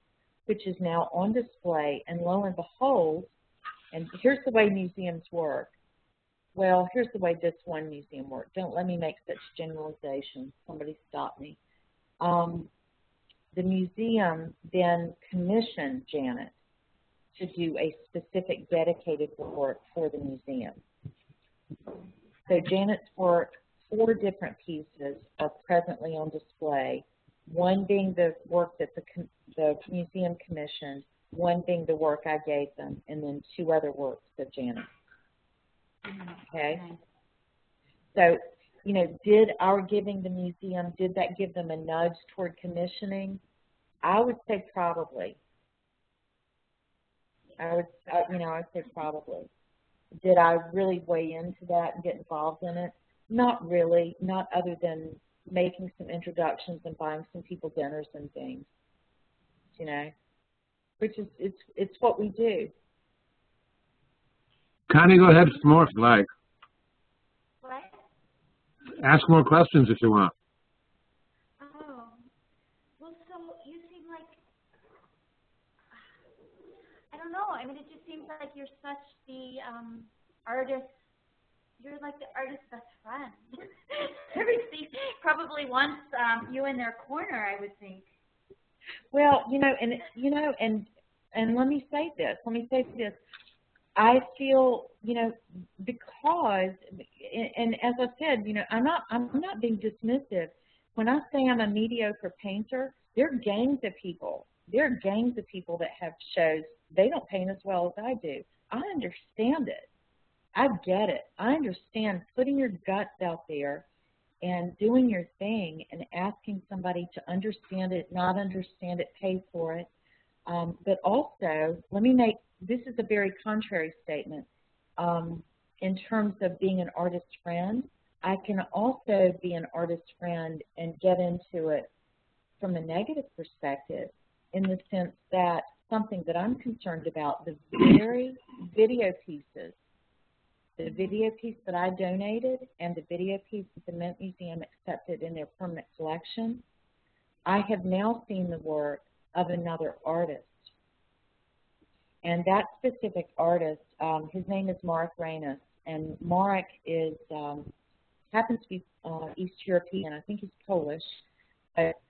which is now on display. And lo and behold, and here's the way museums work. Well, here's the way this one museum worked. Don't let me make such generalizations. Somebody stop me. The museum then commissioned Janet to do a specific dedicated work for the museum. So Janet's work, 4 different pieces are presently on display, one being the work that the museum commissioned, one being the work I gave them, and then 2 other works of Janet. Okay? So, you know, did our giving the museum, did that give them a nudge toward commissioning? I would say probably. I would say probably. Did I really weigh into that and get involved in it? Not really, not other than making some introductions and buying some people dinners and things, you know, which is, it's what we do. Connie, go ahead for more if you like. What? Ask more questions if you want. Oh. Well, so you seem like, I don't know. I mean, it just seems like you're such the artist. You're like the artist's best friend. Everybody probably wants you in their corner, I would think. Well, and let me say this. I feel, because, and as I said, I'm not being dismissive. When I say I'm a mediocre painter, there are gangs of people. There are gangs of people that have shows. They don't paint as well as I do. I understand it. I get it. I understand putting your guts out there and doing your thing and asking somebody to understand it, not understand it, pay for it. But also, this is a very contrary statement. In terms of being an artist friend, I can also be an artist friend and get into it from a negative perspective, in the sense that something that I'm concerned about, the very video pieces, the video piece that I donated and the video piece that the Mint Museum accepted in their permanent collection, I have now seen the work of another artist. And that specific artist, his name is Marek Reynes, and Marek is happens to be East European. I think he's Polish. But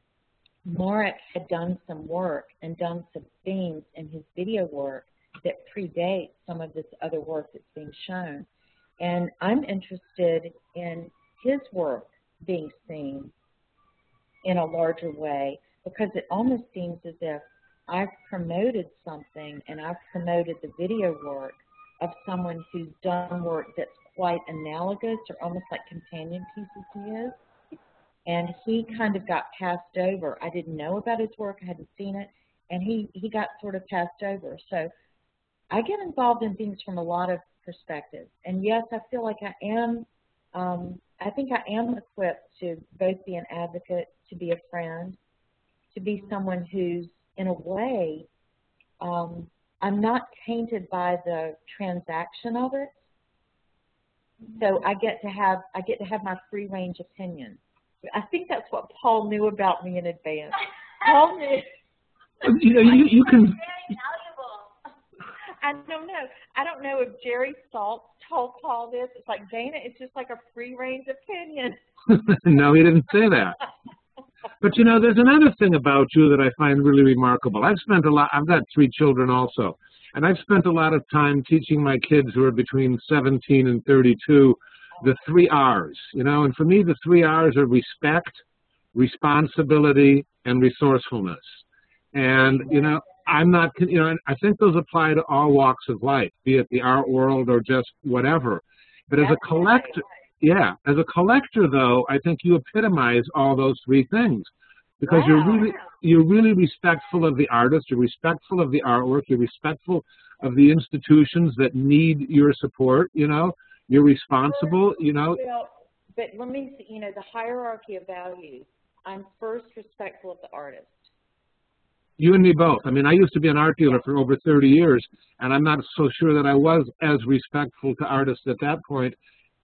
Marek had done some work and done some themes in his video work that predate some of this other work that's being shown. And I'm interested in his work being seen in a larger way, because it almost seems as if I've promoted something, and I've promoted the video work of someone who's done work that's quite analogous or almost like companion pieces to his. And he kind of got passed over. I didn't know about his work. I hadn't seen it. And he got sort of passed over. So I get involved in things from a lot of perspectives. And yes, I feel like I am, I think I am equipped to both be an advocate, to be a friend, to be someone who's, in a way, I'm not tainted by the transaction of it. So I get to have my free range opinion. I think that's what Paul knew about me in advance. Paul knew. You can. Very valuable. I don't know if Jerry Saltz told Paul this. It's like, Dana, it's just like a free range opinion. No, he didn't say that. But there's another thing about you that I find really remarkable. I've got 3 children also, and I've spent a lot of time teaching my kids who are between 17 and 32 the 3 R's, and for me the 3 R's are respect, responsibility, and resourcefulness. And, I'm not, I think those apply to all walks of life, be it the art world or just whatever. But as a collector, as a collector, though, I think you epitomize all those 3 things, because you're really respectful of the artist, you're respectful of the artwork, you're respectful of the institutions that need your support, you're responsible, Well, but let me see, the hierarchy of values. I'm first respectful of the artist. You and me both. I mean, I used to be an art dealer for over 30 years, and I'm not so sure that I was as respectful to artists at that point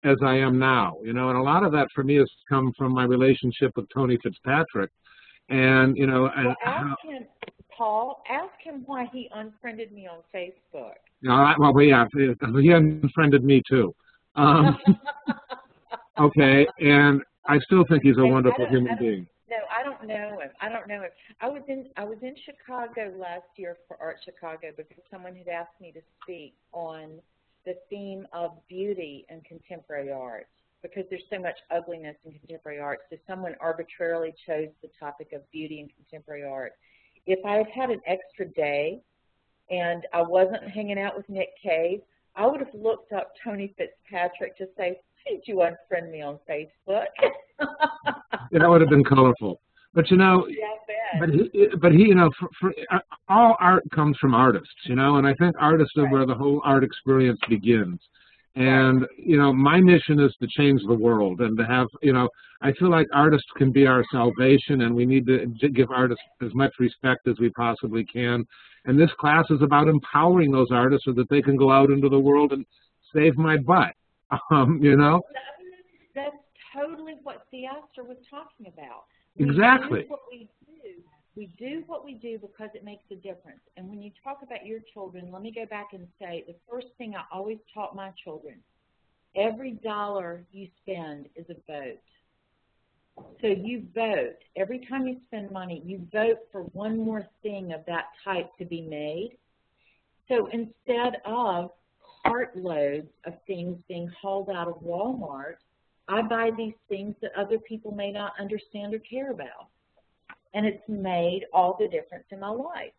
as I am now, and a lot of that for me has come from my relationship with Tony Fitzpatrick. And, well, ask him, Paul, ask him why he unfriended me on Facebook. He unfriended me too. Okay, and I still think he's a wonderful human being. No, I don't know him. I was in Chicago last year for Art Chicago because someone had asked me to speak on the theme of beauty in contemporary art, because there's so much ugliness in contemporary art. So someone arbitrarily chose the topic of beauty in contemporary art. If I had had an extra day and I wasn't hanging out with Nick Cave, I would have looked up Tony Fitzpatrick to say, why did you unfriend me on Facebook? That would have been colorful. But yeah, I bet. but he, you know, all art comes from artists, you know, and I think artists are where the whole art experience begins. And, you know, my mission is to change the world and to have, you know, I feel like artists can be our salvation, and we need to give artists as much respect as we possibly can. And this class is about empowering those artists so that they can go out into the world and save my butt, you know? That's totally what Theaster was talking about. Exactly. We do what we do because it makes a difference. And when you talk about your children, let me go back and say the first thing I always taught my children, every dollar you spend is a vote. So you vote. Every time you spend money, you vote for one more thing of that type to be made. So instead of cartloads of things being hauled out of Walmart, I buy these things that other people may not understand or care about. And it's made all the difference in my life.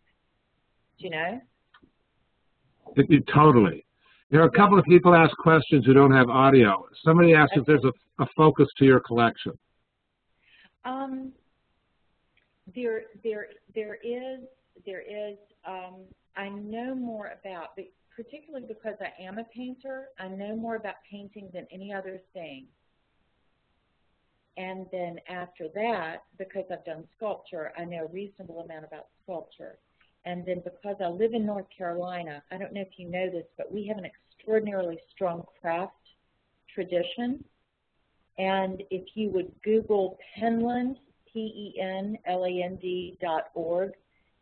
Do you know? Totally. There are a couple of people ask questions who don't have audio. Somebody asked if there's a focus to your collection. There is. I know more about, particularly because I am a painter, I know more about painting than any other thing. And then after that, because I've done sculpture, I know a reasonable amount about sculpture. And then because I live in North Carolina, I don't know if you know this, but we have an extraordinarily strong craft tradition. And if you would Google Penland, PENLAND.org,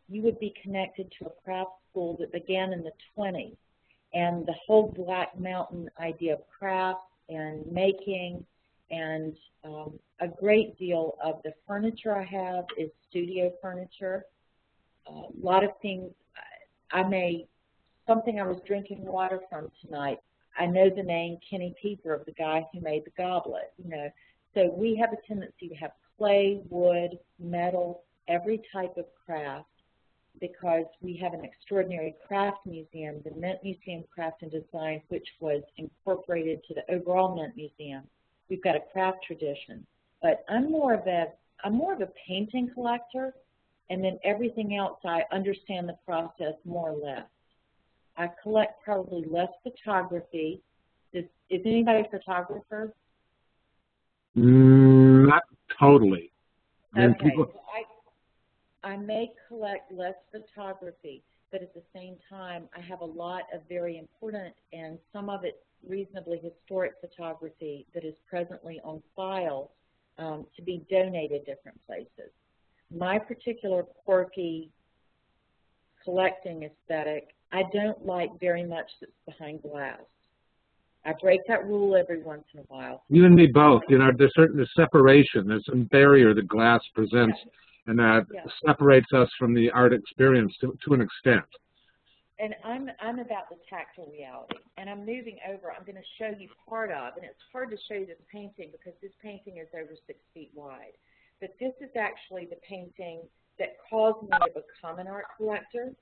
you would be connected to a craft school that began in the 20s. And the whole Black Mountain idea of craft and making, and a great deal of the furniture I have is studio furniture. A lot of things, something I was drinking water from tonight, I know the name Kenny Pieper of the guy who made the goblet, you know. So we have a tendency to have clay, wood, metal, every type of craft, because we have an extraordinary craft museum, the Mint Museum Craft and Design, which was incorporated to the overall Mint Museum. We've got a craft tradition, but I'm more of a painting collector, and then everything else I understand the process more or less. I collect probably less photography. Is anybody a photographer? Not totally. Okay. I may collect less photography, but at the same time, I have a lot of very important and some of it reasonably historic photography that is presently on file to be donated different places. My particular quirky collecting aesthetic, I don't like very much that's behind glass. I break that rule every once in a while. You and me both. You know, there's separation. There's some barrier that glass presents, and that separates us from the art experience to an extent. And I'm about the tactile reality, and I'm moving over. I'm going to show you part of, and it's hard to show you this painting because this painting is over 6 feet wide. But this is actually the painting that caused me to become an art collector.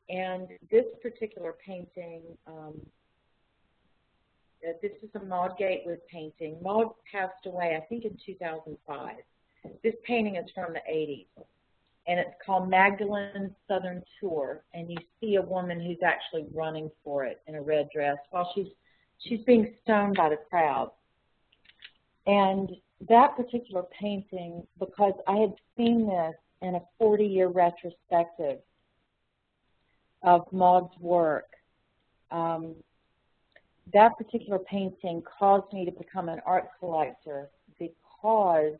And this particular painting, this is a Maud Gatewood painting. Maud passed away, I think, in 2005. This painting is from the 80s, and it's called Magdalene's Southern Tour. And you see a woman who's actually running for it in a red dress while she's being stoned by the crowd. And that particular painting, because I had seen this in a 40-year retrospective of Maud's work, that particular painting caused me to become an art collector because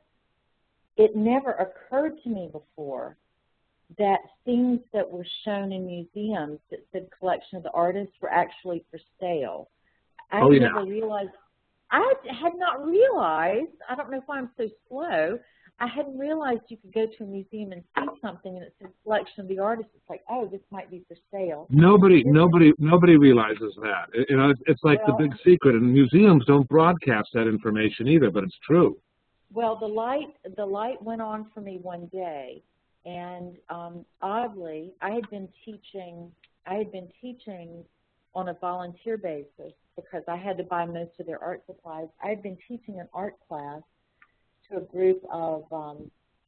it never occurred to me before that things that were shown in museums that said collection of the artists were actually for sale. I never realized. I had not realized, I don't know why I'm so slow, I hadn't realized you could go to a museum and see something and it says collection of the artists. It's like, oh, this might be for sale. Nobody realizes that. You know, it's like the big secret, and museums don't broadcast that information either, but it's true. Well, the light went on for me one day, and oddly, I had been teaching on a volunteer basis because I had to buy most of their art supplies. I had been teaching an art class to a group of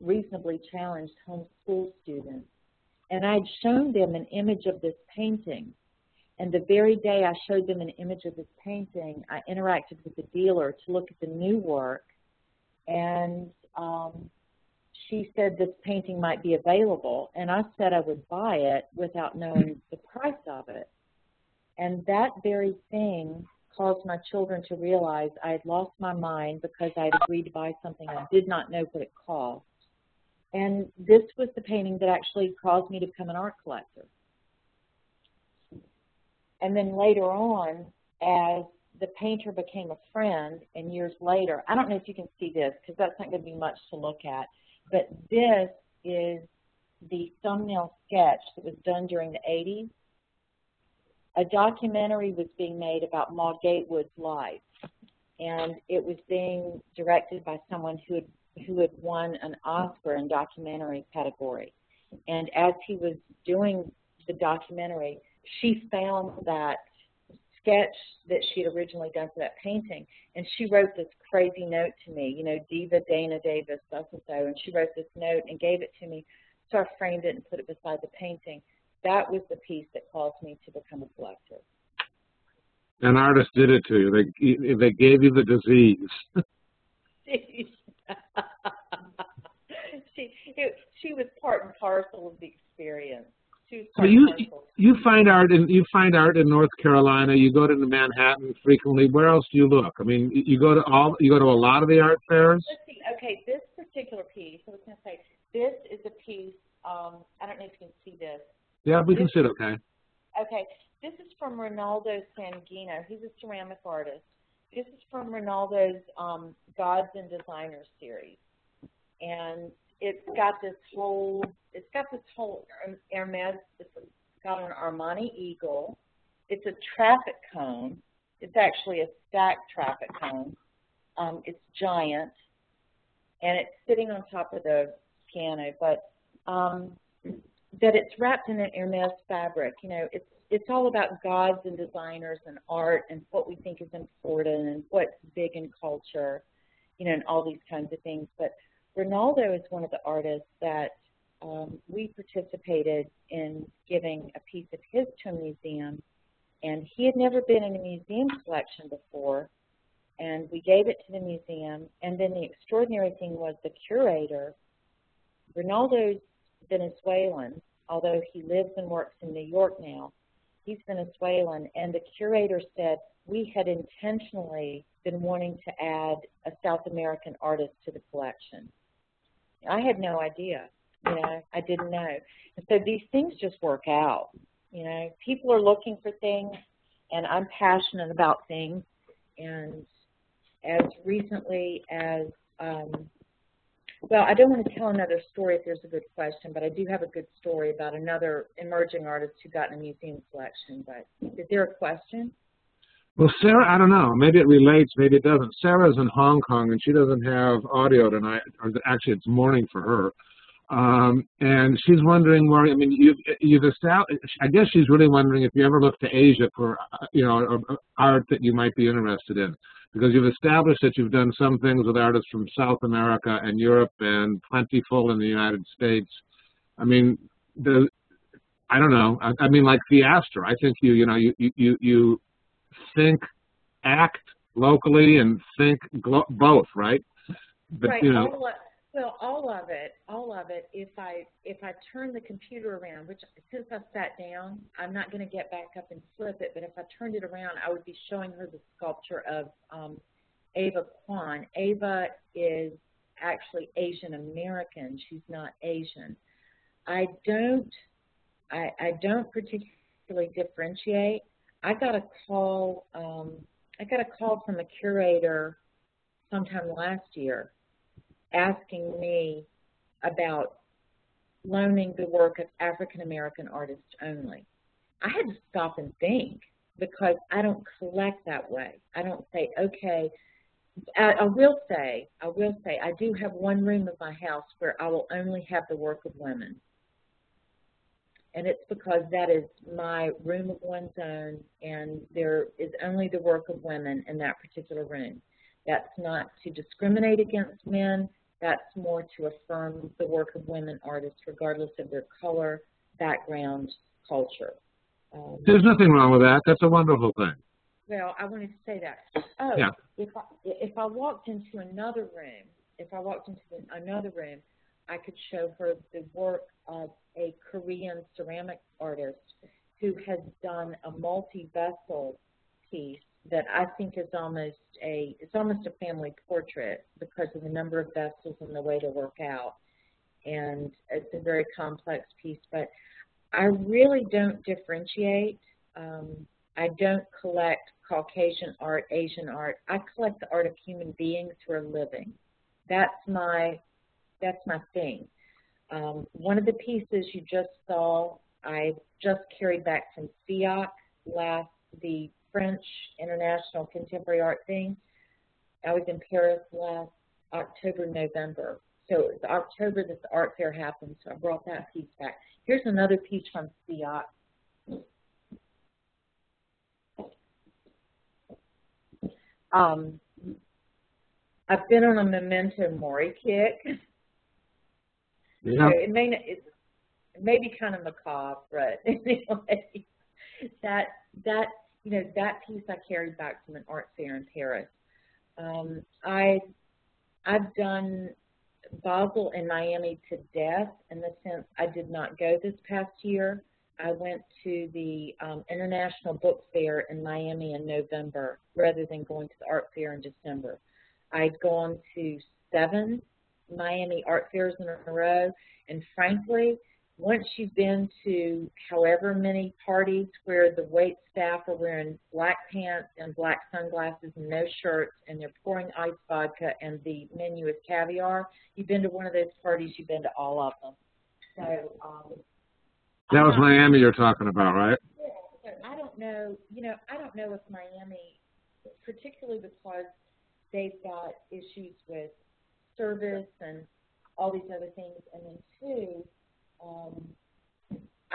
reasonably challenged homeschool students. And I'd shown them an image of this painting. And the very day I showed them an image of this painting, I interacted with the dealer to look at the new work. And she said this painting might be available. And I said I would buy it without knowing the price of it. And that very thing caused my children to realize I had lost my mind because I had agreed to buy something I did not know what it cost. And this was the painting that actually caused me to become an art collector. And then later on, as the painter became a friend, and years later, I don't know if you can see this because that's not going to be much to look at, but this is the thumbnail sketch that was done during the 80s. A documentary was being made about Ma Gatewood's life, and it was being directed by someone who had won an Oscar in documentary category. And as he was doing the documentary, she found that sketch that she had originally done for that painting, and she wrote this crazy note to me, you know, Diva Dana Davis, so-and-so, and she wrote this note and gave it to me, so I framed it and put it beside the painting. That was the piece that caused me to become a collector. An artist did it to you. They gave you the disease. She was part and parcel of the experience. So you find art in North Carolina. You go to Manhattan frequently. Where else do you look? I mean, you go to a lot of the art fairs. Let's see. Okay, this particular piece. I was going to say this is a piece. I don't know if you can see this. Yeah, we can see it. Okay. Okay, this is from Ronaldo Sanguino. He's a ceramic artist. This is from Ronaldo's Gods and Designers series, and it's got this whole Hermes. It's got an Armani eagle. It's a traffic cone. It's actually a stacked traffic cone. It's giant, and it's sitting on top of the piano, but that it's wrapped in an Hermes fabric. You know, it's all about gods and designers and art and what we think is important and what's big in culture, you know, and all these kinds of things. But Ronaldo is one of the artists that we participated in giving a piece of his to a museum, and he had never been in a museum collection before, and we gave it to the museum. And then the extraordinary thing was the curator, Ronaldo's Venezuelan, although he lives and works in New York now. He's Venezuelan, and the curator said we had intentionally been wanting to add a South American artist to the collection. I had no idea, you know, I didn't know. And so these things just work out, you know. People are looking for things, and I'm passionate about things. And as recently as well, I don't want to tell another story if there's a good question, but I do have a good story about another emerging artist who got in a museum collection. But is there a question? Well, Sarah, I don't know. Maybe it relates, maybe it doesn't. Sarah's in Hong Kong, and she doesn't have audio tonight. Or actually, it's morning for her. And she's wondering where, I mean, you've established, I guess she's really wondering if you ever look to Asia for, you know, art that you might be interested in. Because you've established that you've done some things with artists from South America and Europe and plentiful in the United States. I mean, I don't know. I mean, like Theaster. I think you think, act locally and think both, right? But, right. You know, All of it. If I turn the computer around, which since I sat down, I'm not going to get back up and flip it. But if I turned it around, I would be showing her the sculpture of Ava Kwan. Ava is actually Asian American. She's not Asian. I don't particularly differentiate. I got a call from a curator sometime last year asking me about loaning the work of African-American artists only. I had to stop and think because I don't collect that way. I don't say, okay, I will say, I do have one room of my house where I will only have the work of women. And it's because that is my room of one's own, and there is only the work of women in that particular room. That's not to discriminate against men. That's more to affirm the work of women artists, regardless of their color, background, culture. There's nothing wrong with that. That's a wonderful thing. Well, I wanted to say that. Oh, yeah. If I walked into another room, I could show her the work of a Korean ceramic artist who has done a multi-vessel piece that I think is almost a family portrait because of the number of vessels and the way they work out. And it's a very complex piece, but I really don't differentiate. I don't collect Caucasian art, Asian art. I collect the art of human beings who are living. That's my thing. One of the pieces you just saw, I just carried back from CCO, the French International Contemporary Art thing. I was in Paris last October, November. So it was October that the art fair happened, so I brought that piece back. Here's another piece from CCO. I've been on a memento mori kick. Yeah. So it may be kind of macabre, but anyway, that piece I carried back from an art fair in Paris. I've done Basel and Miami to death in the sense I did not go this past year. I went to the International Book Fair in Miami in November rather than going to the art fair in December. I'd gone to 7 Miami art fairs in a row, and frankly, once you've been to however many parties where the wait staff are wearing black pants and black sunglasses and no shirts and they're pouring iced vodka and the menu is caviar, you've been to one of those parties, you've been to all of them. So that was Miami you're talking about, right? I don't know, I don't know if Miami, particularly because they've got issues with service and all these other things, and then too,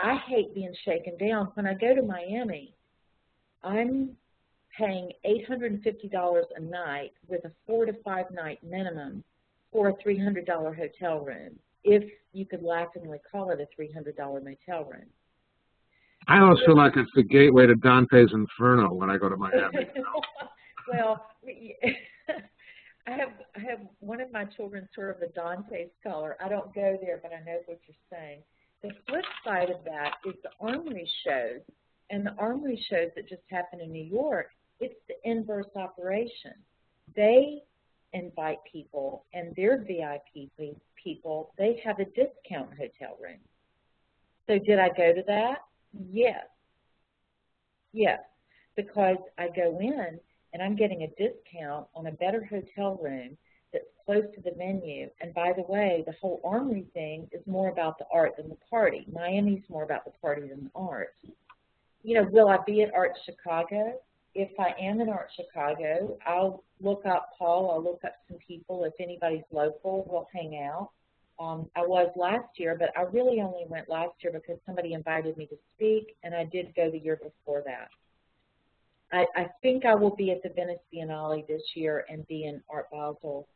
I hate being shaken down. When I go to Miami, I'm paying $850 a night with a 4 to 5 night minimum for a $300 hotel room, if you could laughingly call it a $300 motel room. I always feel like it's the gateway to Dante's Inferno when I go to Miami. Well, I have one of my children sort of a Dante scholar. I don't go there, but I know what you're saying. The flip side of that is the armory shows, and the armory shows that just happened in New York, it's the inverse operation. They invite people, and their VIP people, they have a discount hotel room. So did I go to that? Yes. Yes, because I go in, and I'm getting a discount on a better hotel room that's close to the venue. And by the way, the whole armory thing is more about the art than the party. Miami's more about the party than the art. Will I be at Art Chicago? If I am in Art Chicago, I'll look up Paul, I'll look up some people. If anybody's local, we'll hang out. I was last year, but I really only went last year because somebody invited me to speak, and I did go the year before that. I think I will be at the Venice Biennale this year and be in Art Basel.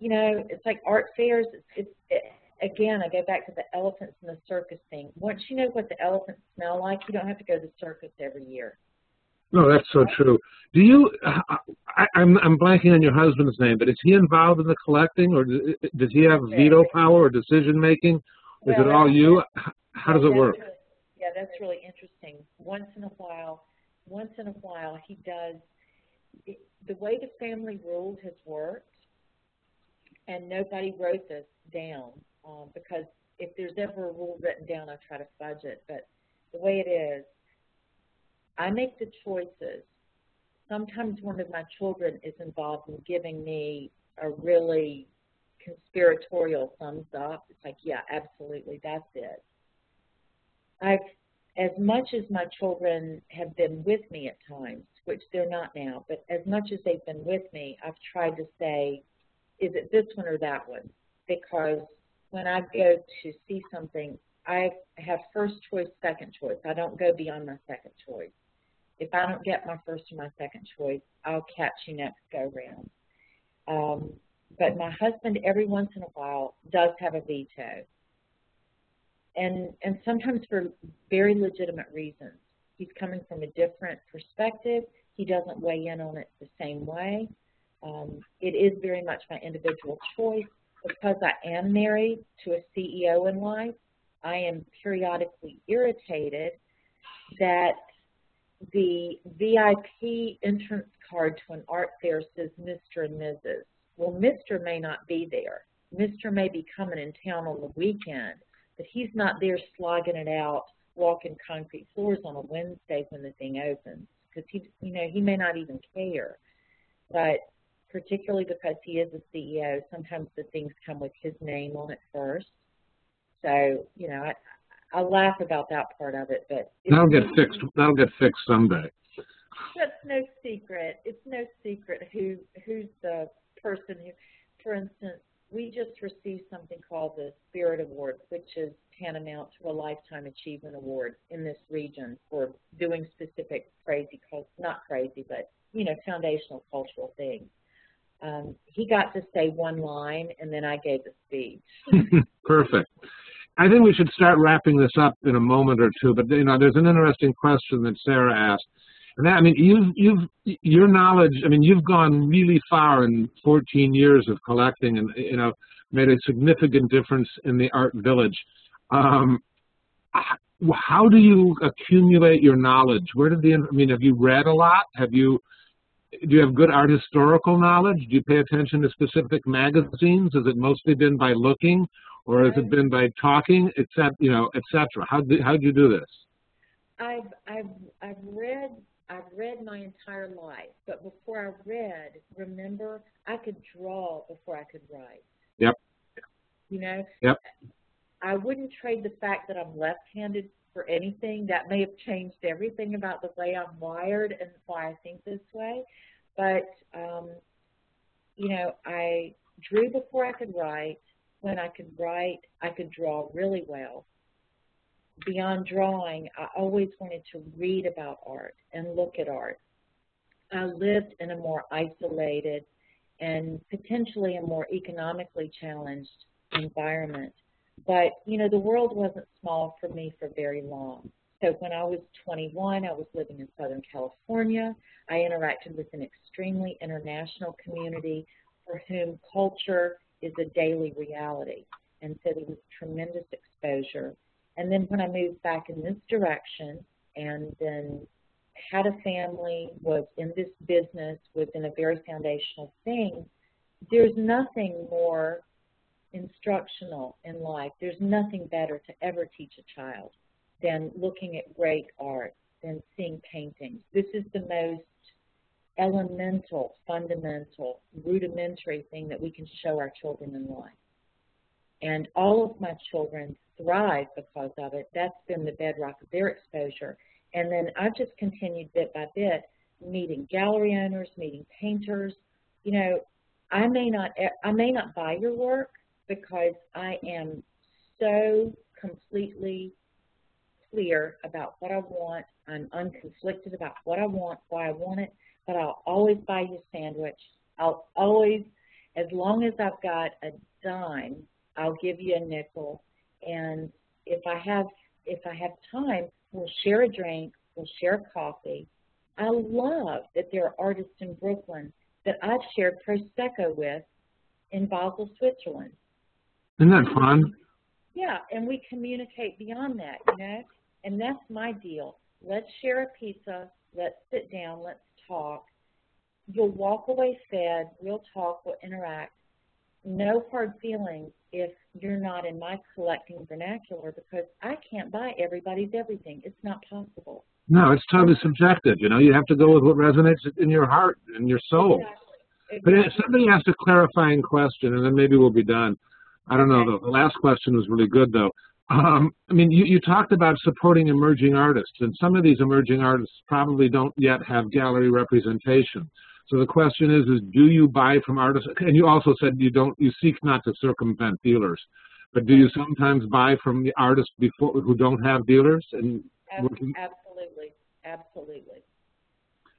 It's like art fairs. Again, I go back to the elephants and the circus thing. Once you know what the elephants smell like, you don't have to go to the circus every year. No, that's so true. Do you? I'm blanking on your husband's name, but is he involved in the collecting, or does he have veto power or decision making? Is it all you? How does it work? Yeah, that's really interesting. Once in a while, he does. The way the family rule has worked, and nobody wrote this down because if there's ever a rule written down, I try to fudge it. But the way it is, I make the choices. Sometimes one of my children is involved in giving me a really conspiratorial thumbs up. It's like, yeah, absolutely, that's it. As much as my children have been with me at times, which they're not now, but as much as they've been with me, I've tried to say, is it this one or that one? Because when I go to see something, I have first choice, second choice. I don't go beyond my second choice. If I don't get my first or my second choice, I'll catch you next go round. But my husband, every once in a while, does have a veto. And sometimes for very legitimate reasons. He's coming from a different perspective. He doesn't weigh in on it the same way. It is very much my individual choice. Because I am married to a CEO in life, I am periodically irritated that the VIP entrance card to an art fair says Mr. and Mrs. Well, Mr. may not be there. Mr. may be coming in town on the weekend, but he's not there slogging it out, walking concrete floors on a Wednesday when the thing opens, because he may not even care. But particularly because he is a CEO, sometimes the things come with his name on it first. So, I laugh about that part of it, but that'll get fixed. That'll get fixed someday. That's no secret. It's no secret who's the person who, for instance, we just received something called the Spirit Award, which is tantamount to a Lifetime Achievement Award in this region for doing specific not crazy, but, foundational cultural things. He got to say one line, and then I gave the speech. Perfect. I think we should start wrapping this up in a moment or two, but there's an interesting question that Sarah asked. And that, your knowledge, you've gone really far in 14 years of collecting and, made a significant difference in the art village. How do you accumulate your knowledge? Have you read a lot? Do you have good art historical knowledge? Do you pay attention to specific magazines? Has it mostly been by looking, or has it been by talking, et cetera? How do you do this? I've read my entire life, but before I read, remember, I could draw before I could write. Yep. Yep. I wouldn't trade the fact that I'm left-handed for anything. That may have changed everything about the way I'm wired and why I think this way. But, I drew before I could write. When I could write, I could draw really well. Beyond drawing, I always wanted to read about art and look at art. I lived in a more isolated and potentially a more economically challenged environment. But, the world wasn't small for me for very long. So when I was 21, I was living in Southern California. I interacted with an extremely international community for whom culture is a daily reality. And so there was tremendous exposure. And then when I moved back in this direction and then had a family, was in this business, was in a very foundational thing, there's nothing more instructional in life. There's nothing better to ever teach a child than looking at great art, than seeing paintings. This is the most elemental, fundamental, rudimentary thing that we can show our children in life. And all of my children thrive because of it. That's been the bedrock of their exposure. And then I've just continued bit by bit, meeting gallery owners, meeting painters. I may not buy your work because I am so completely clear about what I want. I'm unconflicted about what I want, why I want it, but I'll always buy you a sandwich. I'll always, as long as I've got a dime, I'll give you a nickel. And if I have time, we'll share a drink, we'll share coffee. I love that there are artists in Brooklyn that I've shared Prosecco with in Basel, Switzerland. Isn't that fun? Yeah, and we communicate beyond that, and that's my deal. Let's share a pizza, let's sit down, let's talk. You'll walk away fed, we'll talk, we'll interact. No hard feelings if you're not in my collecting vernacular, because I can't buy everybody's everything. It's not possible. No, it's totally subjective. You have to go with what resonates in your heart and your soul. Exactly. But somebody asked a clarifying question, and then maybe we'll be done. I don't know. The last question was really good, though. You talked about supporting emerging artists, and some of these emerging artists probably don't yet have gallery representation. So the question is do you buy from artists? And you also said you seek not to circumvent dealers, but do you sometimes buy from the artists who don't have dealers? And absolutely.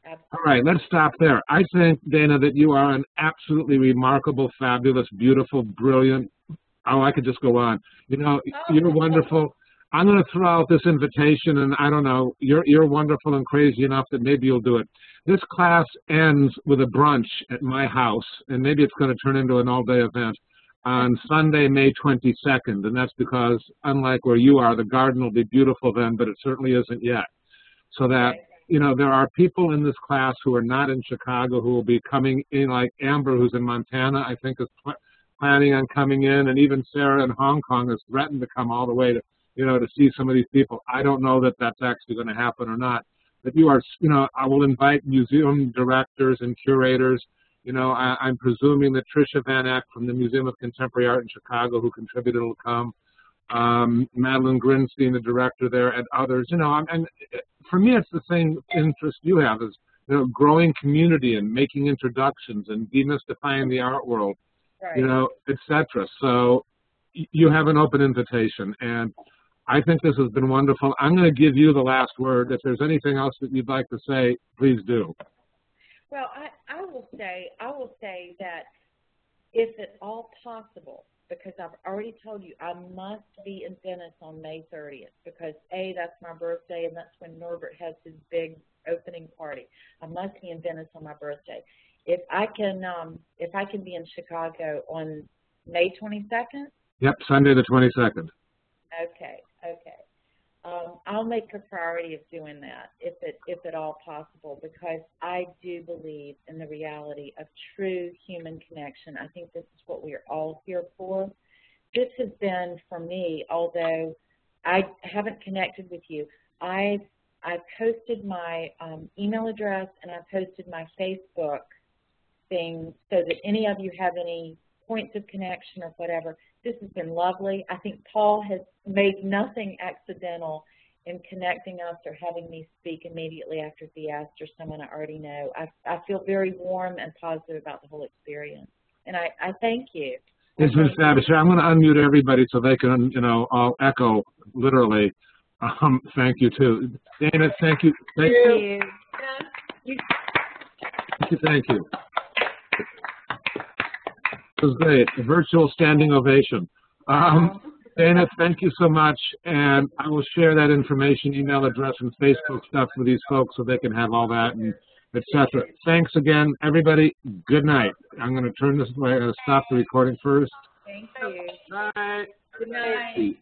Absolutely. All right, let's stop there. I think, Dana, that you are an absolutely remarkable, fabulous, beautiful, brilliant. Oh, I could just go on. You know, you're wonderful. I'm going to throw out this invitation, and I don't know, you're wonderful and crazy enough that maybe you'll do it. This class ends with a brunch at my house, and maybe it's going to turn into an all-day event on Sunday, May 22nd, and that's because, unlike where you are, the garden will be beautiful then, but it certainly isn't yet. So that, you know, there are people in this class who are not in Chicago who will be coming in, like Amber, who's in Montana, I think is planning on coming in, and even Sarah in Hong Kong has threatened to come all the way to, you know, to see some of these people. I don't know that that's actually going to happen or not. But you are, you know, I will invite museum directors and curators. You know, I'm presuming that Tricia Van Eck from the Museum of Contemporary Art in Chicago, who contributed, will come. Madeline Grinstein, the director there, and others. You know, and for me, it's the same interest you have, is, you know, growing community and making introductions and demystifying the art world, Right. you know, etc. So you have an open invitation, and I think this has been wonderful. I'm going to give you the last word. If there's anything else that you'd like to say, please do. Well, I will say that if at all possible, because I've already told you I must be in Venice on May 30th, because A, that's my birthday, and that's when Norbert has his big opening party. I must be in Venice on my birthday. If I can be in Chicago on May 22nd. Yep, Sunday the 22nd. Okay. I'll make a priority of doing that, if at all possible, because I do believe in the reality of true human connection. I think this is what we are all here for. This has been, for me, although I haven't connected with you, I posted my email address and I posted my Facebook thing so that any of you have any points of connection or whatever. This has been lovely. I think Paul has made nothing accidental in connecting us or having me speak immediately after Theast or someone I already know. I feel very warm and positive about the whole experience, and I thank you. It's been fabulous. I'm going to unmute everybody so they can, you know, all echo literally. Thank you too, Dana. Thank you. Thank you. Thank you. It was great. A virtual standing ovation. Dana, thank you so much, and I will share that information, email address, and Facebook stuff with these folks so they can have all that, and etc. Thanks again, everybody. Good night. I'm going to turn this way. I'm going to stop the recording first. Thank you. Bye. Good night.